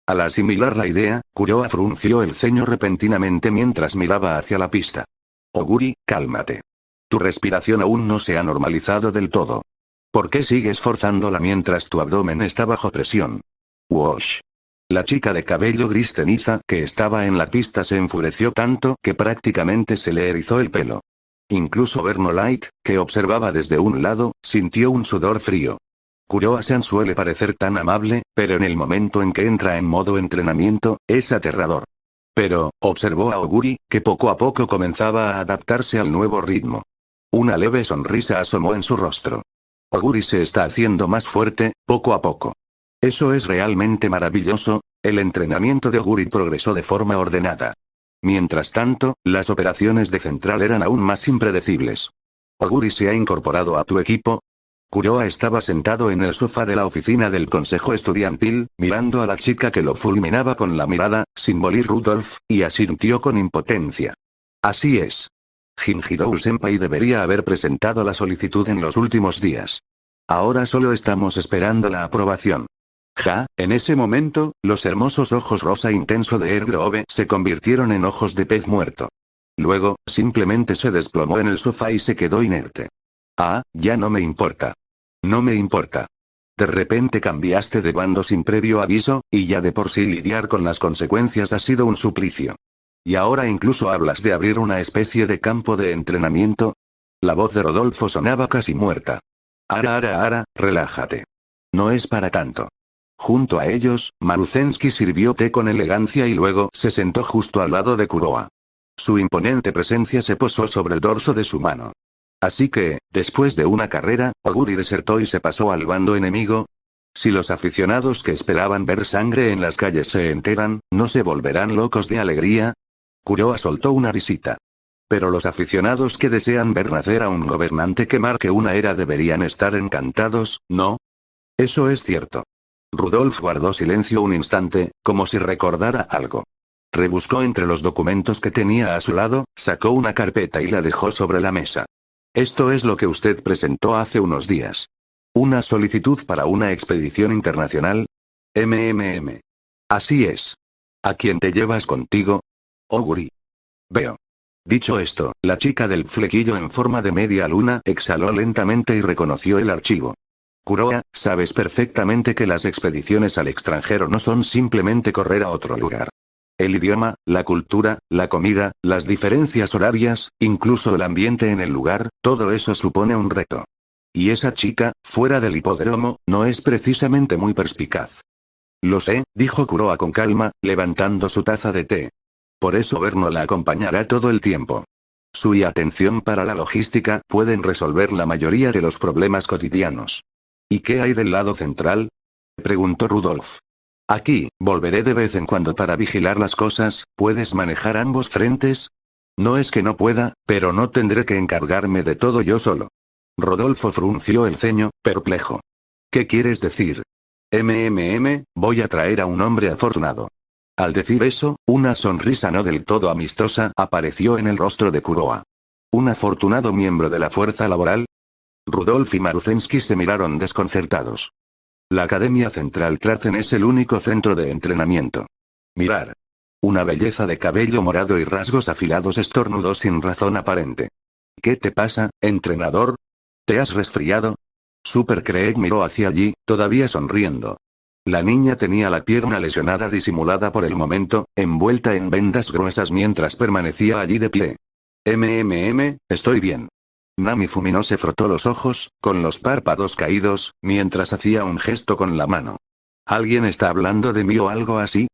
Al asimilar la idea, Kuroa frunció el ceño repentinamente mientras miraba hacia la pista. Oguri, cálmate. Tu respiración aún no se ha normalizado del todo. ¿Por qué sigues forzándola mientras tu abdomen está bajo presión? Wosh. La chica de cabello gris ceniza que estaba en la pista se enfureció tanto que prácticamente se le erizó el pelo. Incluso Bernolite, que observaba desde un lado, sintió un sudor frío. Kuroa-san suele parecer tan amable, pero en el momento en que entra en modo entrenamiento, es aterrador. Pero, observó a Oguri, que poco a poco comenzaba a adaptarse al nuevo ritmo. Una leve sonrisa asomó en su rostro. Oguri se está haciendo más fuerte, poco a poco. Eso es realmente maravilloso. El entrenamiento de Oguri progresó de forma ordenada. Mientras tanto, las operaciones de Central eran aún más impredecibles. ¿Oguri se ha incorporado a tu equipo? Kuroa estaba sentado en el sofá de la oficina del consejo estudiantil, mirando a la chica que lo fulminaba con la mirada, Symbol Rudolph, y asintió con impotencia. Así es. Jinjirou-senpai debería haber presentado la solicitud en los últimos días. Ahora solo estamos esperando la aprobación. En ese momento, los hermosos ojos rosa intenso de Grove se convirtieron en ojos de pez muerto. Luego, simplemente se desplomó en el sofá y se quedó inerte. Ya no me importa. No me importa. De repente cambiaste de bando sin previo aviso, y ya de por sí lidiar con las consecuencias ha sido un suplicio. Y ahora incluso hablas de abrir una especie de campo de entrenamiento. La voz de Rodolfo sonaba casi muerta. Relájate. No es para tanto. Junto a ellos, Maruzensky sirvió té con elegancia y luego se sentó justo al lado de Kuroa. Su imponente presencia se posó sobre el dorso de su mano. Así que, después de una carrera, Oguri desertó y se pasó al bando enemigo. Si los aficionados que esperaban ver sangre en las calles se enteran, ¿no se volverán locos de alegría? Kuroa soltó una risita. Pero los aficionados que desean ver nacer a un gobernante que marque una era deberían estar encantados, ¿no? Eso es cierto. Rudolf guardó silencio un instante, como si recordara algo. Rebuscó entre los documentos que tenía a su lado, sacó una carpeta y la dejó sobre la mesa. Esto es lo que usted presentó hace unos días. ¿Una solicitud para una expedición internacional? Así es. ¿A quién te llevas contigo? Oguri. Veo. Dicho esto, la chica del flequillo en forma de media luna exhaló lentamente y reconoció el archivo. Kuroa, sabes perfectamente que las expediciones al extranjero no son simplemente correr a otro lugar. El idioma, la cultura, la comida, las diferencias horarias, incluso el ambiente en el lugar, todo eso supone un reto. Y esa chica, fuera del hipódromo, no es precisamente muy perspicaz. Lo sé, dijo Kuroa con calma, levantando su taza de té. Por eso Verno la acompañará todo el tiempo. Su atención para la logística pueden resolver la mayoría de los problemas cotidianos. ¿Y qué hay del lado central? Preguntó Rudolf. Aquí, volveré de vez en cuando para vigilar las cosas, ¿puedes manejar ambos frentes? No es que no pueda, pero no tendré que encargarme de todo yo solo. Rodolfo frunció el ceño, perplejo. ¿Qué quieres decir? Voy a traer a un hombre afortunado. Al decir eso, una sonrisa no del todo amistosa apareció en el rostro de Kuroa. ¿Un afortunado miembro de la fuerza laboral? Rudolf y Maruzensky se miraron desconcertados. La Academia Central Kratzen es el único centro de entrenamiento. Mirar. Una belleza de cabello morado y rasgos afilados estornudó sin razón aparente. ¿Qué te pasa, entrenador? ¿Te has resfriado? Super Craig miró hacia allí, todavía sonriendo. La niña tenía la pierna lesionada disimulada por el momento, envuelta en vendas gruesas mientras permanecía allí de pie. Estoy bien. Nami Fumino se frotó los ojos, con los párpados caídos, mientras hacía un gesto con la mano. ¿Alguien está hablando de mí o algo así?